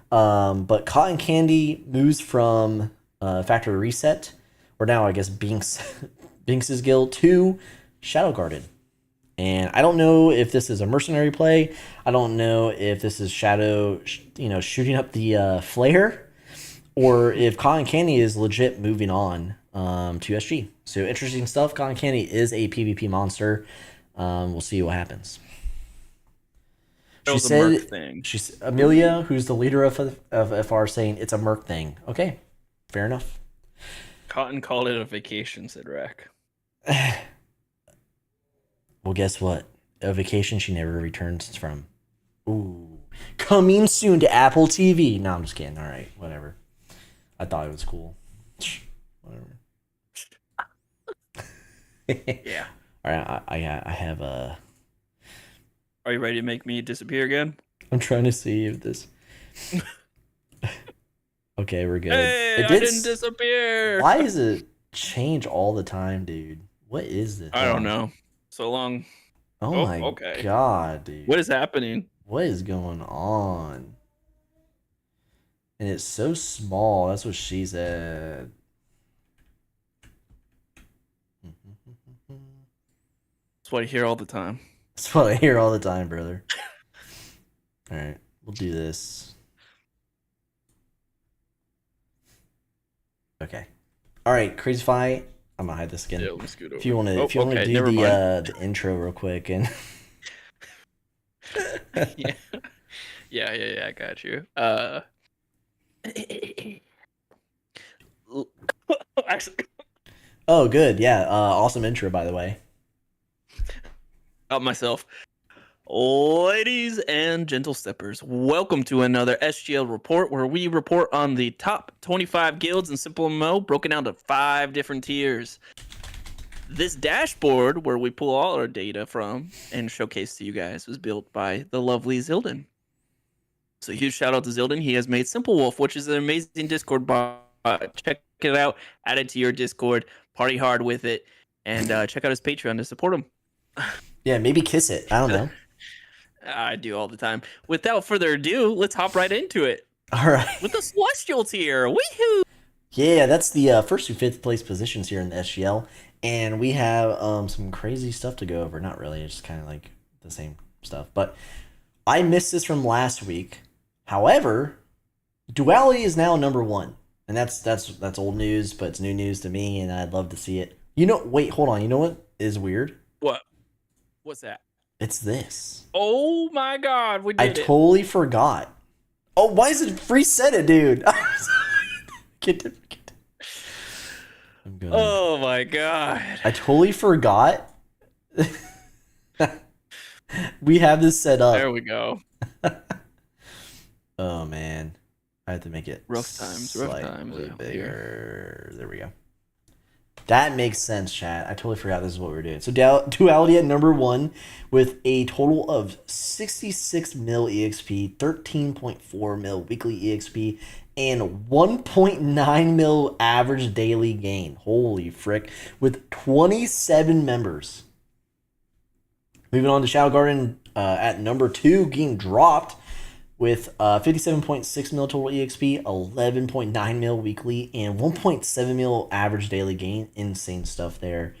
but Cotton Candy moves from Factory Reset, or now I guess Binks's guild, to Shadow Garden. And I don't know if this is a mercenary play. I don't know if this is Shadow, shooting up the flare, or if Cotton Candy is legit moving on to SG. So interesting stuff. Cotton Candy is a PvP monster. We'll see what happens. She said, she's Amelia, who's the leader of FR, saying it's a Merc thing. Okay, fair enough. Cotton called it a vacation, said Rack. Well, guess what? A vacation she never returns from. Ooh. Coming soon to Apple TV. No, I'm just kidding. All right, whatever. I thought it was cool. Whatever. Yeah. All right, I have a... Are you ready to make me disappear again? I'm trying to see if this... Okay, we're good. Hey, I didn't disappear! Why does it change all the time, dude? What is this? I don't know. So long. Oh my god, dude. What is happening? What is going on? And it's so small. That's what she said. That's what I hear all the time. That's what I hear all the time, brother. All right, we'll do this. Okay. All right, CrazyFi. I'm gonna hide this again. Yeah, let me scoot over. If you want to do the intro real quick and. yeah, I got you. Actually. Oh, good. Yeah. Awesome intro, by the way. Out myself. Ladies and gentle steppers, welcome to another SGL report where we report on the top 25 guilds in SimpleMMO broken down to 5 different tiers. This dashboard where we pull all our data from and showcase to you guys was built by the lovely Zildin. So huge shout out to Zildin. He has made Simple Wolf, which is an amazing Discord bot. Check it out, add it to your Discord, party hard with it, and check out his Patreon to support him. Yeah, maybe kiss it. I don't know. I do all the time. Without further ado, let's hop right into it. All right. With the Celestial tier. Woohoo! Yeah, that's the first to 5th place positions here in the SGL. And we have some crazy stuff to go over. Not really, it's just kind of like the same stuff. But I missed this from last week. However, Duality is now number 1. And that's old news, but it's new news to me, and I'd love to see it. Wait, hold on. You know what is weird? What? What's that? It's this. Oh my god, we did it. I totally forgot. Oh, why is it reset it, dude? Oh my god. I totally forgot. We have this set up. There we go. Oh man. I have to make it rough times bigger. There we go. That makes sense, chat. I totally forgot this is what we were doing. So Duality at number 1 with a total of 66 mil EXP, 13.4 mil weekly EXP, and 1.9 mil average daily gain. Holy frick. With 27 members. Moving on to Shadow Garden at number 2, getting dropped with 57.6 mil total EXP, 11.9 mil weekly, and 1.7 mil average daily gain. Insane stuff there.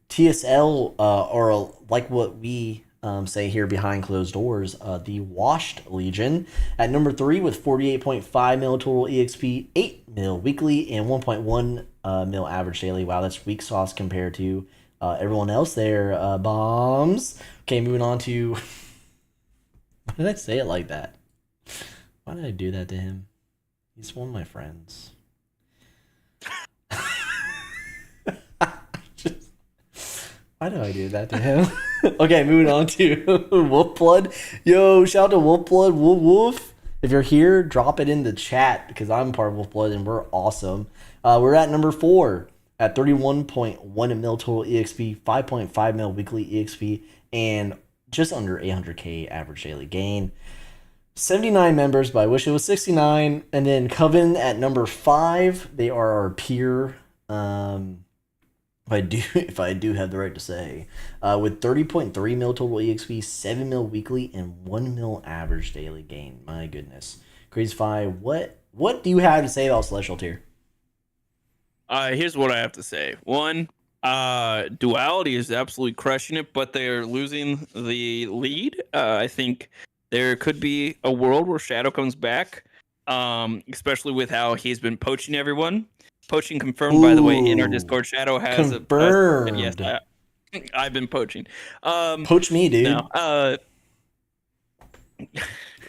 TSL, or like what we say here behind closed doors, the Washed Legion at number 3 with 48.5 mil total EXP, 8 mil weekly, and 1.1 mil average daily. Wow, that's weak sauce compared to everyone else there. Bombs. Okay, moving on to... Why did I say it like that? Why did I do that to him? He's one of my friends. Why do I do that to him? Okay, moving on to Wolfblood. Yo, shout out to Wolfblood, Wolf. If you're here, drop it in the chat because I'm part of Wolfblood and we're awesome. We're at number 4 at 31.1 mil total EXP, 5.5 mil weekly EXP, and just under 800k average daily gain. 79 members, but I wish it was 69. And then Coven at number 5. They are our peer. If I do have the right to say, with 30.3 mil total EXP, 7 mil weekly, and 1 mil average daily gain. My goodness, CrazyFi, what do you have to say about Celestial Tier? Here's what I have to say. One, Duality is absolutely crushing it, but they're losing the lead. I think there could be a world where Shadow comes back, especially with how he's been poaching everyone. Poaching confirmed, by the way, in our Discord. Shadow has confirmed. Yes, I've been poaching. Poach me, dude. No,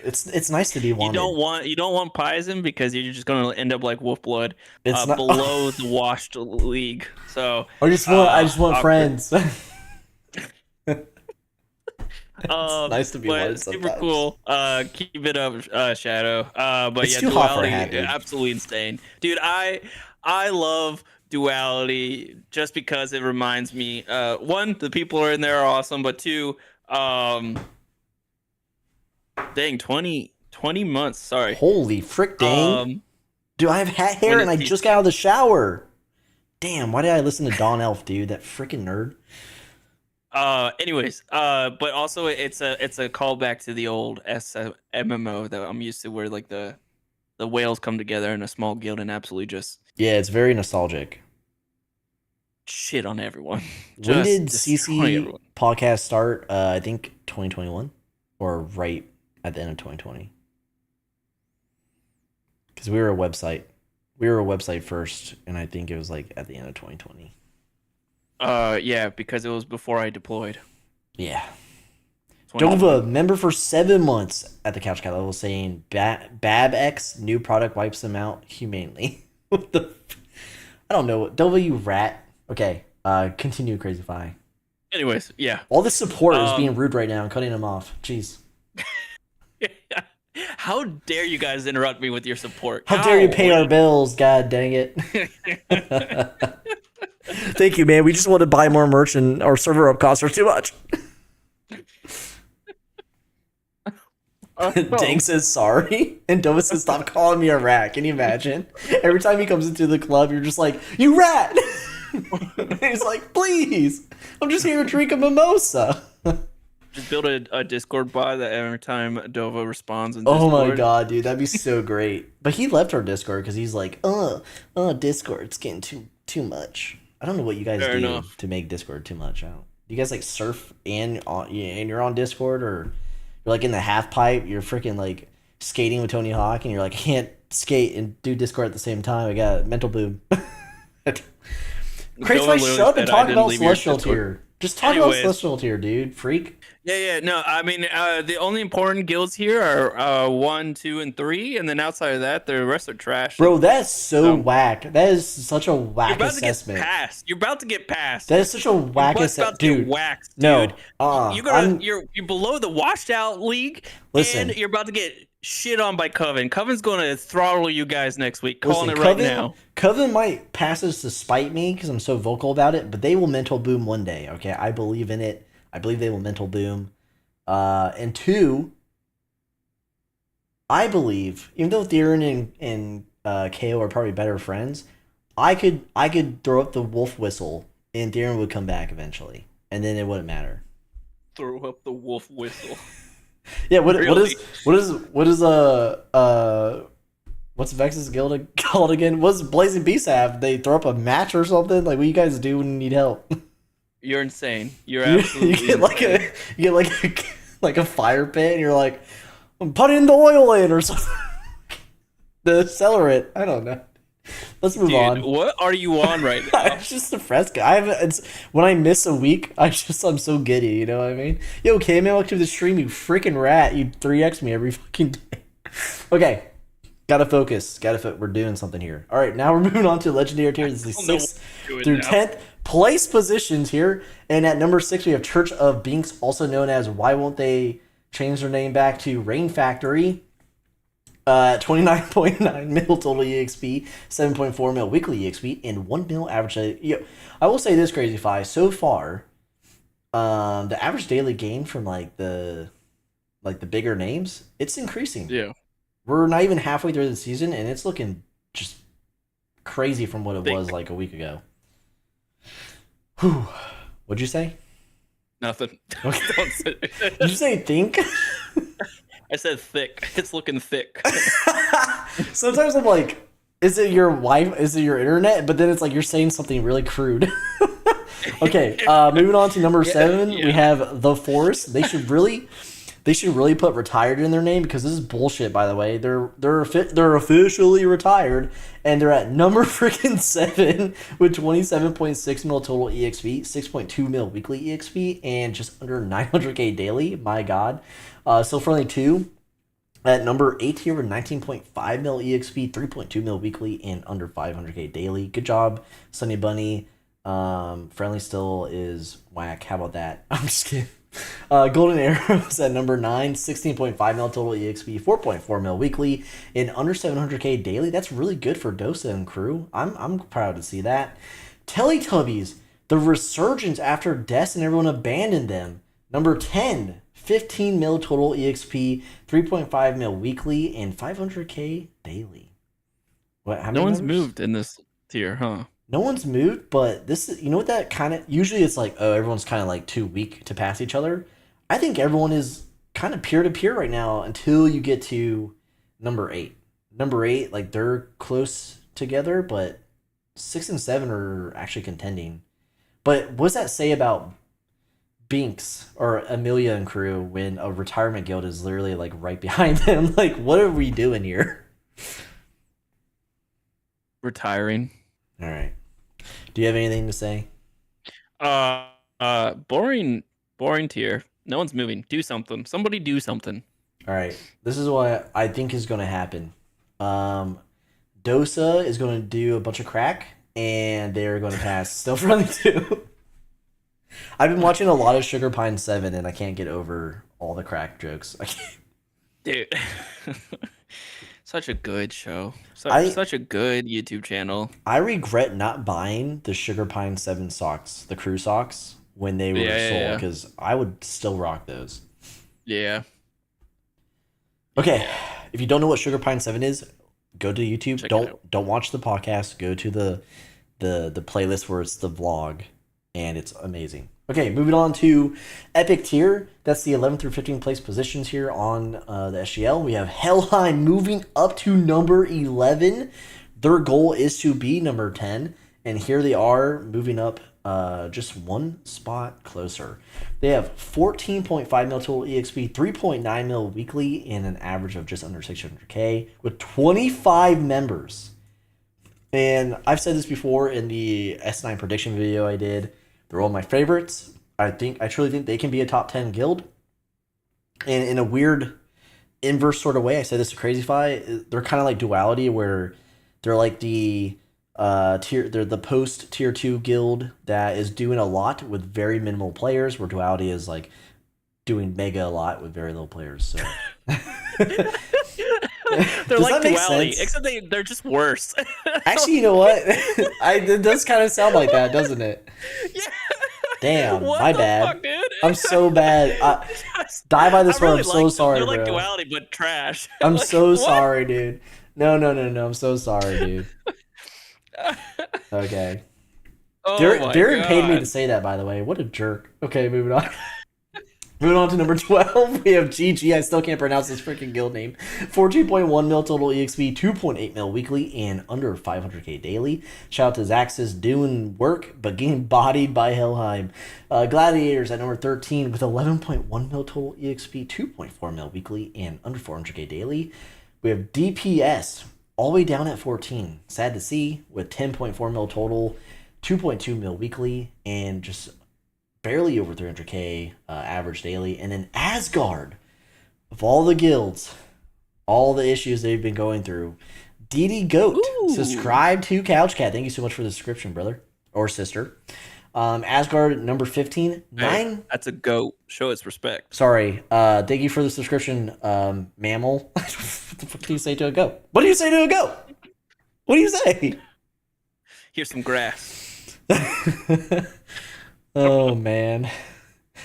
it's nice to be wanted. You don't want Paisen because you're just gonna end up like Wolfblood, below the washed league. So I just want friends. It's nice to be wanted sometimes. Super cool. Keep it up, Shadow. But it's yeah, too hot for a Duality, hat, absolutely insane, dude. I love Duality just because it reminds me, one, the people are in there are awesome, but two, dang, 20 months. Sorry. Holy frick, dang. Dude, I have hat hair and I just got out of the shower. Damn, why did I listen to Dawn Elf, dude? That freaking nerd. Anyways, but also it's a callback to the old SMMO that I'm used to, where like the whales come together in a small guild and absolutely just it's very nostalgic. Shit on everyone. When did CC podcast start? I think 2021 or right at the end of 2020. Because we were a website. We were a website first, and I think it was like at the end of 2020. Yeah, because it was before I deployed. Yeah. Dova, member for 7 months at the Couch Cat level, saying BabX new product wipes them out humanely. What the? I don't know. Dova, you rat. Okay. Continue, CrazyFi. Anyways, yeah. All this support is being rude right now and cutting them off. Jeez. How dare you guys interrupt me with your support? How dare you pay our bills? God dang it. Thank you, man. We just want to buy more merch and our server up costs are too much. Dang says sorry, and Dova says stop calling me a rat. Can you imagine? Every time he comes into the club, you're just like, you rat! He's like, please, I'm just here to drink a mimosa. Just build a Discord bot that every time Dova responds in Discord. Oh my god, dude, that'd be so great. But he left our Discord because he's like, Discord's getting too much. I don't know what you guys do to make Discord too much. Do you guys like surf and you're on Discord, or you're like in the half pipe, you're freaking like skating with Tony Hawk, and you're like, I can't skate and do Discord at the same time. I got mental boom. Crazy, shut up and talk about Celestial Tier. Just talk about Celestial Tier, dude. Freak. Yeah. No, I mean, the only important guilds here are 1, 2, and 3, and then outside of that, the rest are trash. Bro, that's so whack. That is such a whack assessment. You're about to get passed. That is such a whack assessment, dude. Waxed, no, dude. You're below the washed out league. Listen, and you're about to get shit on by Coven. Coven's going to throttle you guys next week. Calling it right now. Coven might pass us to spite me because I'm so vocal about it, but they will mental boom one day. Okay, I believe in it. I believe they will mental boom. And 2, I believe, even though Theron and KO are probably better friends, I could throw up the wolf whistle and Theron would come back eventually, and then it wouldn't matter. Throw up the wolf whistle. Yeah, what is what's Vex's guild called again? What's Blazing Beast have? They throw up a match or something? Like, what you guys do when you need help? You're insane. You're absolutely you get like a fire pit, and you're like, I'm putting the oil in or something. The accelerant. I don't know. Let's move on. What are you on right now? It's just a fresco. When I miss a week, I'm so giddy. You know what I mean? Yo, K-Man, welcome to the stream. You freaking rat. You 3x me every fucking day. Okay. Gotta focus. We're doing something here. All right, now we're moving on to legendary tier. This is the 6th through 10th place positions here. And at number 6, we have Church of Binks, also known as Why Won't They Change Their Name Back to Rain Factory. 29.9 mil total EXP, 7.4 mil weekly EXP, and 1 mil average. I will say this, CrazyFi, so far, the average daily gain from the bigger names, it's increasing. Yeah. We're not even halfway through the season, and it's looking just crazy from what it was like a week ago. Whew. What'd you say? Nothing. Okay. Did you say think? I said thick. It's looking thick. Sometimes I'm like, is it your wife? Is it your internet? But then it's like you're saying something really crude. Okay, moving on to number 7, we have The Force. They should really put retired in their name, because this is bullshit. By the way, they're officially retired, and they're at number freaking 7 with 27.6 mil total EXP, 6.2 mil weekly EXP, and just under 900k daily. My God. Still Friendly 2 at number 8 here with 19.5 mil EXP, 3.2 mil weekly, and under 500k daily. Good job, Sunny Bunny. Friendly still is whack. How about that? I'm just kidding. Golden Arrows at number 9, 16.5 mil total EXP, 4.4 mil weekly, and under 700k daily. That's really good for Dosa and crew. I'm proud to see that. Teletubbies, the resurgence after Des and everyone abandoned them. Number 10, 15 mil total EXP, 3.5 mil weekly, and 500k daily. No one's moved in this tier, huh? No one's moved, but this is, you know what that kind of, usually it's like, oh, everyone's kind of like too weak to pass each other. I think everyone is kind of peer-to-peer right now until you get to number 8. Number 8, like, they're close together, but 6 and 7 are actually contending. But what does that say about Binks or Amelia and crew when a retirement guild is literally like right behind them? Like, what are we doing here? Retiring. All right. Do you have anything to say? Boring tier. No one's moving. Do something. Somebody do something. All right. This is what I think is going to happen. Dosa is going to do a bunch of crack, and they're going to pass Still Friendly 2. I've been watching a lot of Sugar Pine 7, and I can't get over all the crack jokes. I can't. Dude. Such a good show. Such a good YouTube channel. I regret not buying the Sugar Pine 7 socks, the crew socks, when they were sold, because I would still rock those. Yeah. Okay. If you don't know what Sugar Pine 7 is, go to YouTube. Don't watch the podcast. Go to the playlist where it's the vlog, and it's amazing. Okay, moving on to Epic Tier. That's the 11th through 15th place positions here on the SGL. We have Helheim moving up to number 11. Their goal is to be number 10, and here they are moving up just one spot closer. They have 14.5 mil total EXP, 3.9 mil weekly, and an average of just under 600k with 25 members. And I've said this before in the S9 prediction video I did. They're all my favorites. I truly think they can be a top 10 guild. And in a weird inverse sort of way, I said this to CrazyFi, they're kind of like Duality, where they're like they're the post tier 2 guild that is doing a lot with very minimal players, where Duality is like doing mega a lot with very little players. So they're like Duality, except they're just worse. Actually, you know what? It does kind of sound like that, doesn't it? Yeah. Damn, what my the bad. Fuck, dude? I'm so bad. Die by this one. I'm so sorry, they're bro. like Duality, but trash. I'm like, so what? sorry, dude. No. I'm so sorry, dude. Okay. Oh Darren my paid me God. to say that, by the way. What a jerk. Okay, moving on. Moving on to number 12, we have GG. I still can't pronounce this freaking guild name. 14.1 mil total EXP, 2.8 mil weekly, and under 500k daily. Shout out to Zaxxas doing work, but getting bodied by Helheim. Gladiators at number 13 with 11.1 mil total EXP, 2.4 mil weekly, and under 400k daily. We have DPS all the way down at 14. Sad to see, with 10.4 mil total, 2.2 mil weekly, and just barely over 300k average daily. And then Asgard, of all the guilds, all the issues they've been going through. DD Goat, subscribe to Couch Cat. Thank you so much for the subscription, brother or sister. Asgard number 15. Hey, that's a goat. Show its respect. Sorry. Thank you for the subscription, mammal. What the fuck do you say to a goat? What do you say to a goat? What do you say? Here's some grass. Oh man.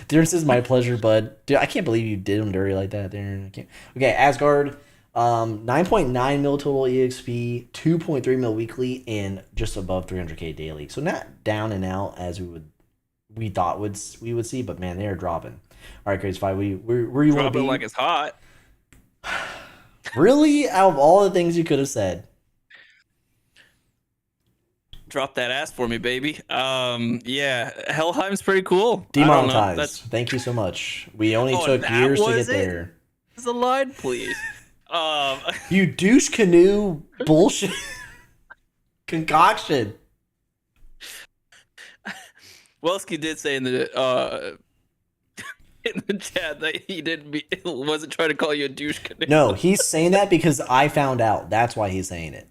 Darren says my pleasure, bud. Dude, I can't believe you did him dirty like that, Darren. I can't. Okay, Asgard. 9.9 mil total EXP, 2.3 mil weekly, and just above 300k daily. So not down and out as we thought we would see, but man, they're dropping. All right, CrazyFi, where you want to Dropping be? like it's hot. Really, out of all the things you could have said, Drop that ass for me, baby. Yeah, Helheim's pretty cool. demonetized. Thank you so much. We only took that years to was get it? there. Is a line, please. You douche canoe bullshit concoction. Welsky did say in the chat that he wasn't trying to call you a douche canoe. No, he's saying that because I found out. That's why he's saying it.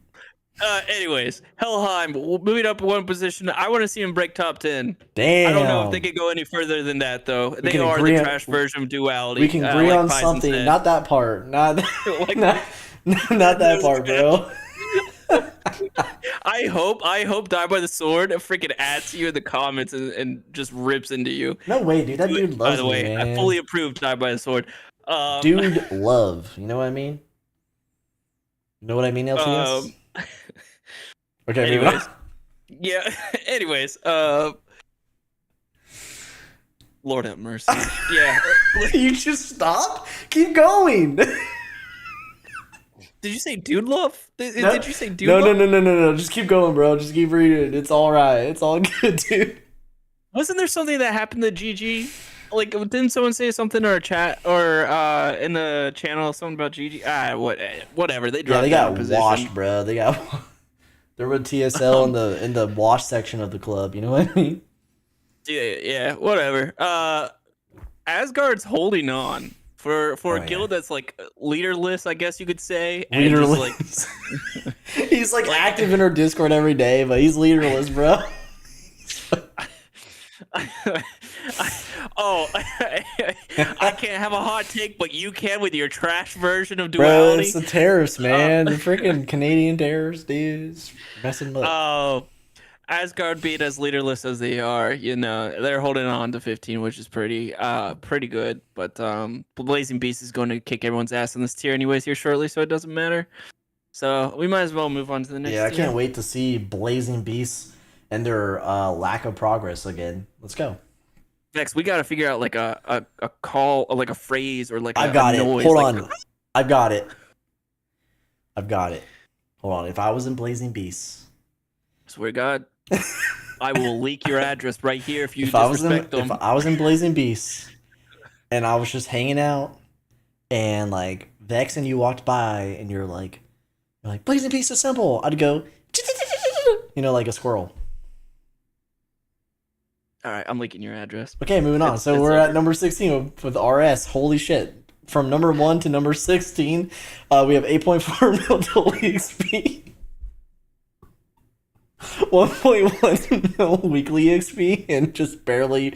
Anyways, Helheim moving up one position. I want to see him break top 10. Damn. I don't know if they could go any further than that, though. They are the trash version of duality. We can agree like on Paisen something. said. Not that part. Not that part, bro. I hope Die by the Sword freaking adds to you in the comments and just rips into you. No way, dude. That dude loves By the way, me, man. I fully approve Die by the Sword. Dude, love. You know what I mean? You know what I mean, LCS? Okay, anyways. Yeah, anyways. Lord have mercy. Yeah. You just stop? Keep going. Did you say dude love? Did you say dude love? No. Just keep going, bro. Just keep reading. It's all right. It's all good, dude. Wasn't there something that happened to GG? Like, didn't someone say something or a chat or in the channel something about GG? Whatever. They dropped. Yeah, they got position. washed, bro. They were TSL in the wash section of the club. You know what I mean? Yeah. Whatever. Asgard's holding on for a guild that's like leaderless, I guess you could say. And Leaderless. Like, he's like active in our Discord every day, but he's leaderless, bro. I can't have a hot take, but you can with your trash version of Bro, duality. it's the terrorists, man. The freaking Canadian terrorists, dudes. Messing up. Oh, Asgard being as leaderless as they are, they're holding on to 15, which is pretty good. But Blazing Beast is going to kick everyone's ass in this tier anyways here shortly, so it doesn't matter. So we might as well move on to the next tier. I can't wait to see Blazing Beasts and their lack of progress again. Let's go. Next, we got to figure out like a call, or like a phrase, or like I've got a it. noise. Hold like, on. I've got it. Hold on. If I was in Blazing Beasts, swear to God, I will leak your address right here if you disrespect them. If I was in Blazing Beasts and I was just hanging out and like Vex and you walked by and you're like Blazing Beasts assemble, I'd go like a squirrel. All right, I'm leaking your address. Okay, moving on. So we're at number 16 with RS. Holy shit. From number 1 to number 16, we have 8.4 mil total XP. 1.1 mil weekly XP and just barely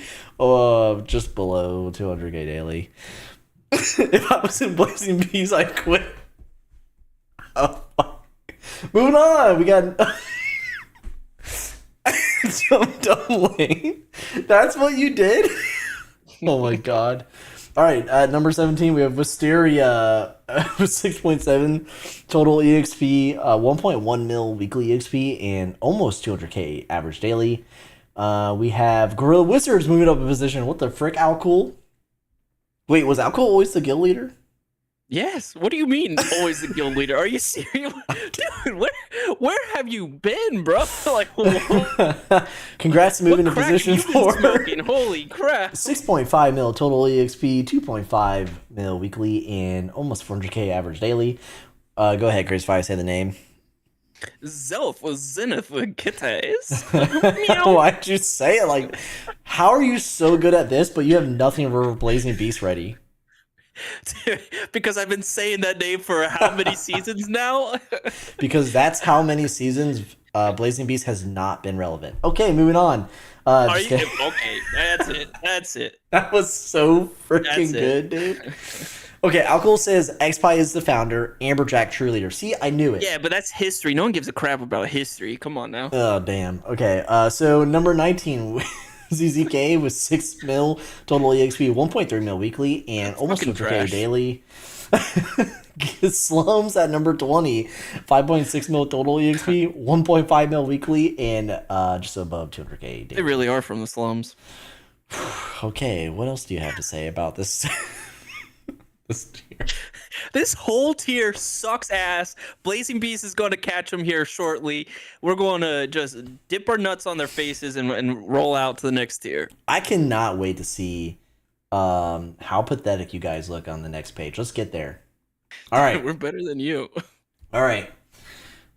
just below 200k daily. If I was in Blazing Bees, I'd quit. Oh, fuck. Moving on, we got Dumb Lane. That's what you did? Oh my god. Alright, at number 17 we have Wisteria with 6.7 total EXP, 1.1 mil weekly EXP, and almost 200k average daily. We have Gorilla Wizards moving up a position. What the frick, Alcool? Wait, was Alcool always the guild leader? Yes. What do you mean always the guild leader? Are you serious? Dude, where have you been, bro? Like, Congrats to moving to position 4. Holy crap. 6.5 mil total EXP, 2.5 mil weekly, and almost 400k average daily. Go ahead, CrazyFi, say the name. Zelf was Zenith with Kitties. Why'd you say it like? How are you so good at this, but you have nothing for Blazing Beast ready? Because I've been saying that name for how many seasons now? Because that's how many seasons Blazing Beast has not been relevant. Okay, moving on. Are Just you kidding. okay? That's it. That's it. That was so freaking That's it. good, dude. Okay, Alcohol says XPie is the founder, Amberjack true leader. See, I knew it. Yeah, but that's history. No one gives a crap about history. Come on now. Oh, damn. Okay, so number 19, ZZK with 6 mil total EXP, 1.3 mil weekly, and almost fucking 200k trash. daily. Slums at number 20, 5.6 mil total EXP, 1.5 mil weekly, and just above 200k They daily. really are from the slums. Okay, what else do you have to say about this? This tier? This whole tier sucks ass. Blazing Beast is going to catch them here shortly. We're going to just dip our nuts on their faces and roll out to the next tier. I cannot wait to see how pathetic you guys look on the next page. Let's get there. All right. We're better than you. All right.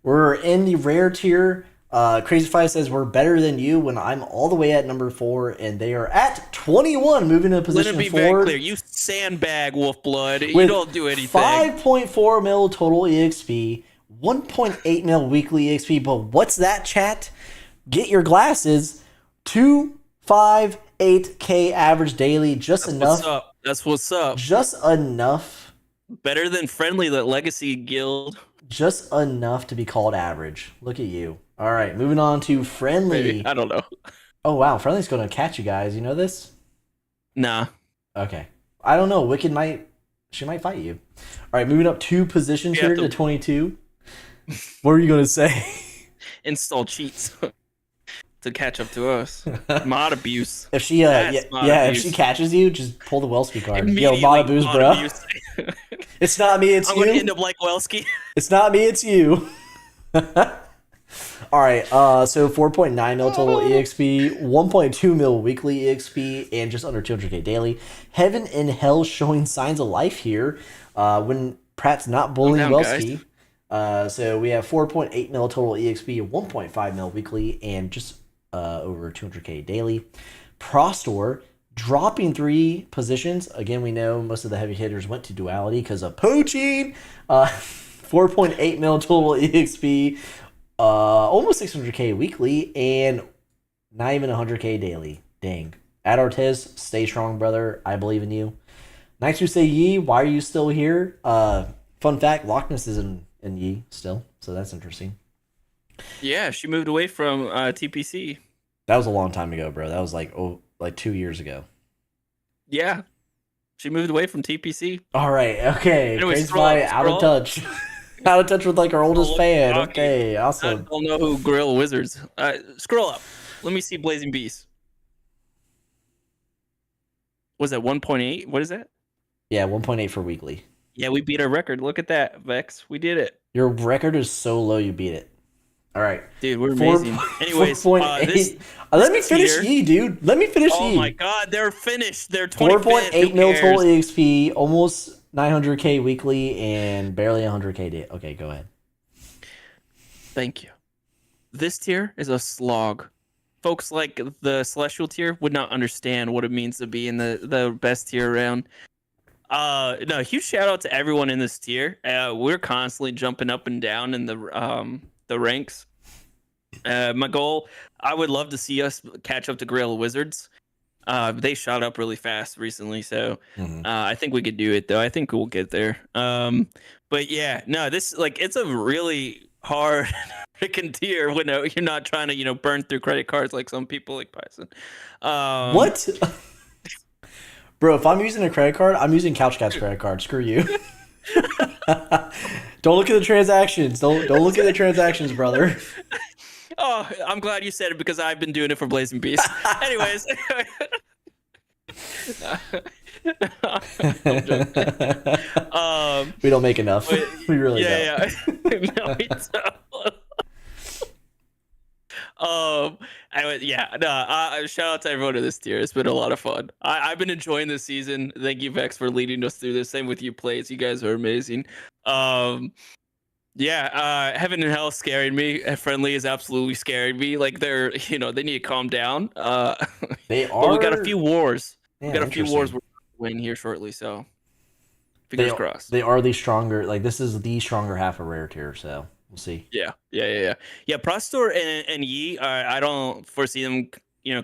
We're in the rare tier. CrazyFi says we're better than you when I'm all the way at number 4 and they are at 21, moving to Let position it be 4. very clear. You sandbag Wolfblood. You with don't do anything. 5.4 mil total EXP, 1.8 mil weekly EXP. But what's that, chat? Get your glasses. 258k average daily, just That's enough. what's up. That's what's up. Just enough. Better than Friendly, the Legacy Guild. Just enough to be called average. Look at you. All right, moving on to Friendly. Maybe. I don't know. Oh, wow. Friendly's going to catch you guys. You know this? Nah. Okay. I don't know. Wicked she might fight you. All right, moving up 2 positions You have here to to- 22. What were you going to say? Install cheats to catch up to us. Mod abuse. If she That's mod if abuse. she catches you, just pull the Welsky card. Yo, Immediately mod abuse, mod bro. abuse. It's not me, it's I'm going to you. end up like Welsky. It's not me, it's you. All right, so 4.9 mil total EXP, 1.2 mil weekly EXP, and just under 200k daily. Heaven and Hell showing signs of life here when Pratt's not bullying down, Welsky. So we have 4.8 mil total EXP, 1.5 mil weekly, and just over 200k daily. Prostor dropping 3 positions. Again, we know most of the heavy hitters went to Duality because of poaching. 4.8 mil total EXP, almost 600k weekly, and not even 100k daily. Dang. At Ortiz, stay strong, brother. I believe in you. Nice to say Yi. Why are you still here? Fun fact: Loch Ness is in Yi still, so that's interesting. Yeah, she moved away from TPC. That was a long time ago, bro. That was like 2 years ago. Yeah. She moved away from TPC. All right, okay. Anyway, Crazy scroll Spy up, out of scroll touch. Out of touch with like our oldest look fan. at Okay, I awesome. don't know who Gorilla Wizards. Scroll up. Let me see Blazing Beast. Was that 1.8? What is that? Yeah, 1.8 for weekly. Yeah, we beat our record. Look at that, Vex. We did it. Your record is so low, you beat it. All right. Dude, we're amazing. Anyways, 4.8. this Let me finish tier- Yi, dude. Let me finish Oh Yi. my god, they're finished. They're 25th. 4.8 mil total EXP, almost 900k weekly, and barely 100k day. Okay, go ahead. Thank you. This tier is a slog. Folks like the Celestial tier would not understand what it means to be in the best tier around. No, huge shout out to everyone in this tier. We're constantly jumping up and down in the ranks. My goal, I would love to see us catch up to Gorilla Wizards. They shot up really fast recently, so I think we could do it though. I think we'll get there. But yeah, no, this it's a really hard freaking tier when you're not trying to burn through credit cards like some people like Paisen. What? Bro, if I'm using a credit card, I'm using CouchCat's credit card. Screw you. Don't look at the transactions. Don't look at the transactions, brother. Oh, I'm glad you said it because I've been doing it for Blazing Beast. Anyways. I'm joking. We don't make enough. But, We really don't. yeah. No, we don't. Shout out to everyone in this tier. It's been a lot of fun. I've been enjoying this season. Thank you, Vex, for leading us through this. Same with you, Plays. You guys are amazing. Heaven and Hell scaring me. Friendly is absolutely scaring me. Like they need to calm down. They But are. we got a few wars. Yeah, We got a few wars interesting. we're going to win here shortly. So Fingers crossed. They are the stronger. Like this is the stronger half of rare tier. So we'll see. Yeah. Prostor and Yi, I don't foresee them,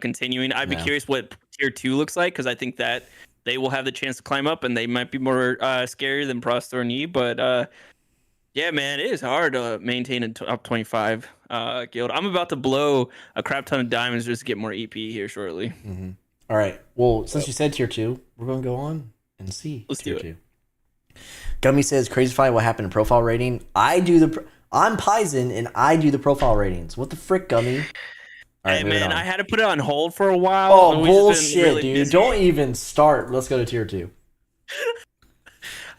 continuing. I'd be curious what tier 2 looks like, because I think that they will have the chance to climb up, and they might be more scary than Prostor and Yi. But yeah, man, it is hard to maintain a top 25 guild. I'm about to blow a crap ton of diamonds just to get more EP here shortly. Mm-hmm. All right. Well, since you said tier 2, we're going to go on and see. Let's tier do it. 2. Gummy says, CrazyFi, what happened to profile rating? I'm Paisen, and I do the profile ratings. What the frick, Gummy? All right, hey, man, on. I had to put it on hold for a while. Oh, bullshit, dude. Busy. Don't even start. Let's go to tier 2.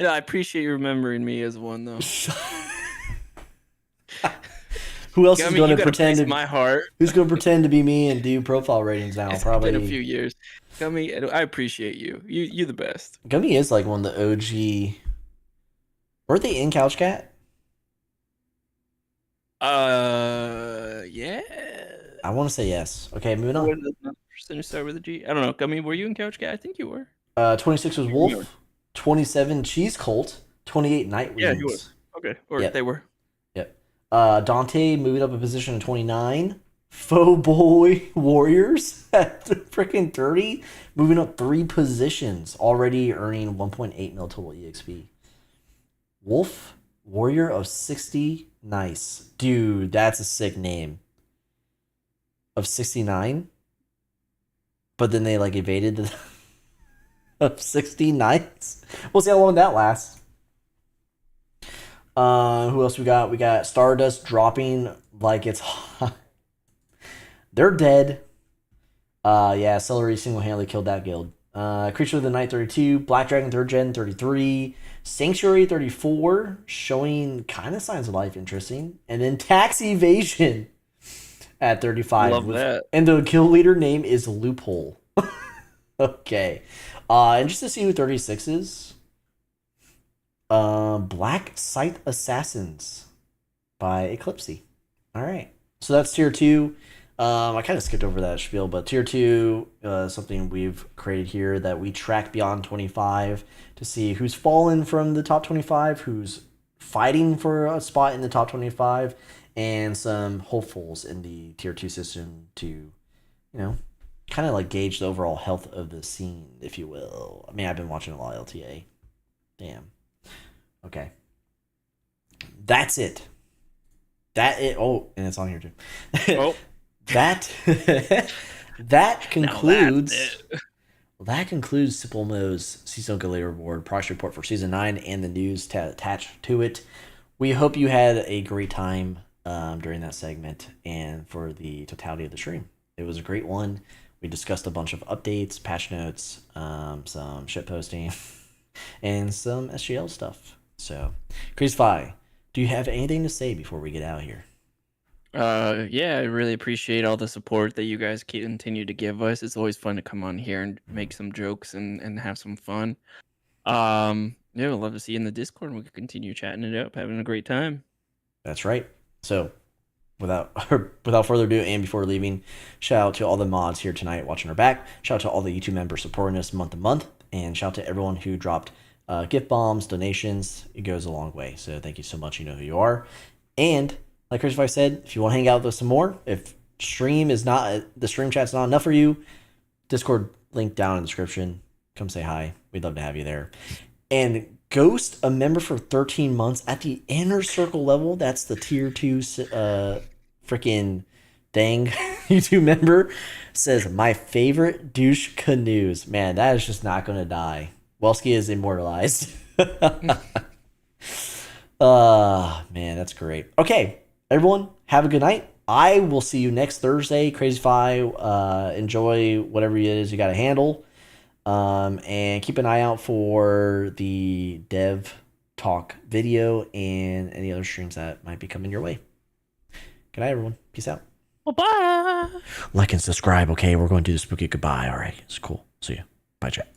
I appreciate you remembering me as one, though. Who else is going to pretend to my heart? Who's going to pretend to be me and do profile ratings now? It's Probably been a few years. Gummy, I appreciate you. You're the best. Gummy is like one of the OG. Weren't they in Couch Cat? Yeah. I want to say yes. Okay, moving on. What percentage start with a G? I don't know. Gummy, were you in Couch Cat? I think you were. 26 was Wolf. 27 Cheese Cult. 28 Night Wings. Yeah, he was. Okay, or they were. Yep. Dante moving up a position to 29. Faux Boy Warriors at freaking 30, moving up 3 positions, already earning 1.8 mil total EXP. Wolf Warrior of 60, nice. Dude, that's a sick name. Of 69. But then they like evaded the of 60 nights. We'll see how long that lasts. Who else we got? We got Stardust dropping like it's hot. They're dead. Yeah, Celery single-handedly killed that guild. Creature of the Night 32, Black Dragon 3rd Gen 33, Sanctuary 34, showing kind of signs of life, interesting. And then Tax Evasion at 35. Love that. And the guild leader name is Loophole. Okay. And just to see who 36 is, Black Scythe Assassins by Eclipsey. All right. So that's tier 2. I kind of skipped over that spiel, but tier 2, something we've created here that we track beyond 25 to see who's fallen from the top 25, who's fighting for a spot in the top 25, and some hopefuls in the tier 2 system to, kind of like gauge the overall health of the scene, if you will. I mean, I've been watching a lot of LTA. Damn. Okay. That's it. Oh, and it's on here too. Oh. That concludes SimpleMMO's seasonal Leaderboard progress report for season 9 and the news attached to it. We hope you had a great time during that segment and for the totality of the stream. It was a great one. We discussed a bunch of updates, patch notes, some shitposting, and some SGL stuff. So, CrazyFi, do you have anything to say before we get out of here? Yeah, I really appreciate all the support that you guys continue to give us. It's always fun to come on here and make some jokes and have some fun. Yeah, we'd love to see you in the Discord, and we can continue chatting it up, having a great time. That's right. So, without further ado, and before leaving, shout out to all the mods here tonight watching our back. Shout out to all the YouTube members supporting us month to month, and shout out to everyone who dropped gift bombs, donations. It goes a long way. So thank you so much. You know who you are. And like CrazyFi said, if you want to hang out with us some more, if the stream chat's not enough for you, Discord link down in the description. Come say hi. We'd love to have you there. And Ghost, a member for 13 months at the inner circle level. That's the tier 2 freaking dang YouTube member. Says, my favorite douche canoes. Man, that is just not going to die. Welsky is immortalized. Man, that's great. Okay, everyone, have a good night. I will see you next Thursday. CrazyFi, enjoy whatever it is you got to handle. And keep an eye out for the dev talk video and any other streams that might be coming your way. Good night, everyone. Peace out. Bye. Like and subscribe, okay? We're going to do the spooky goodbye. All right, it's cool. See you. Bye, chat.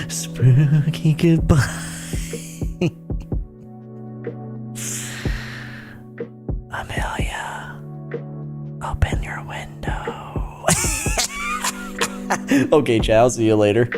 Spooky goodbye. Okay, chat. I'll see you later.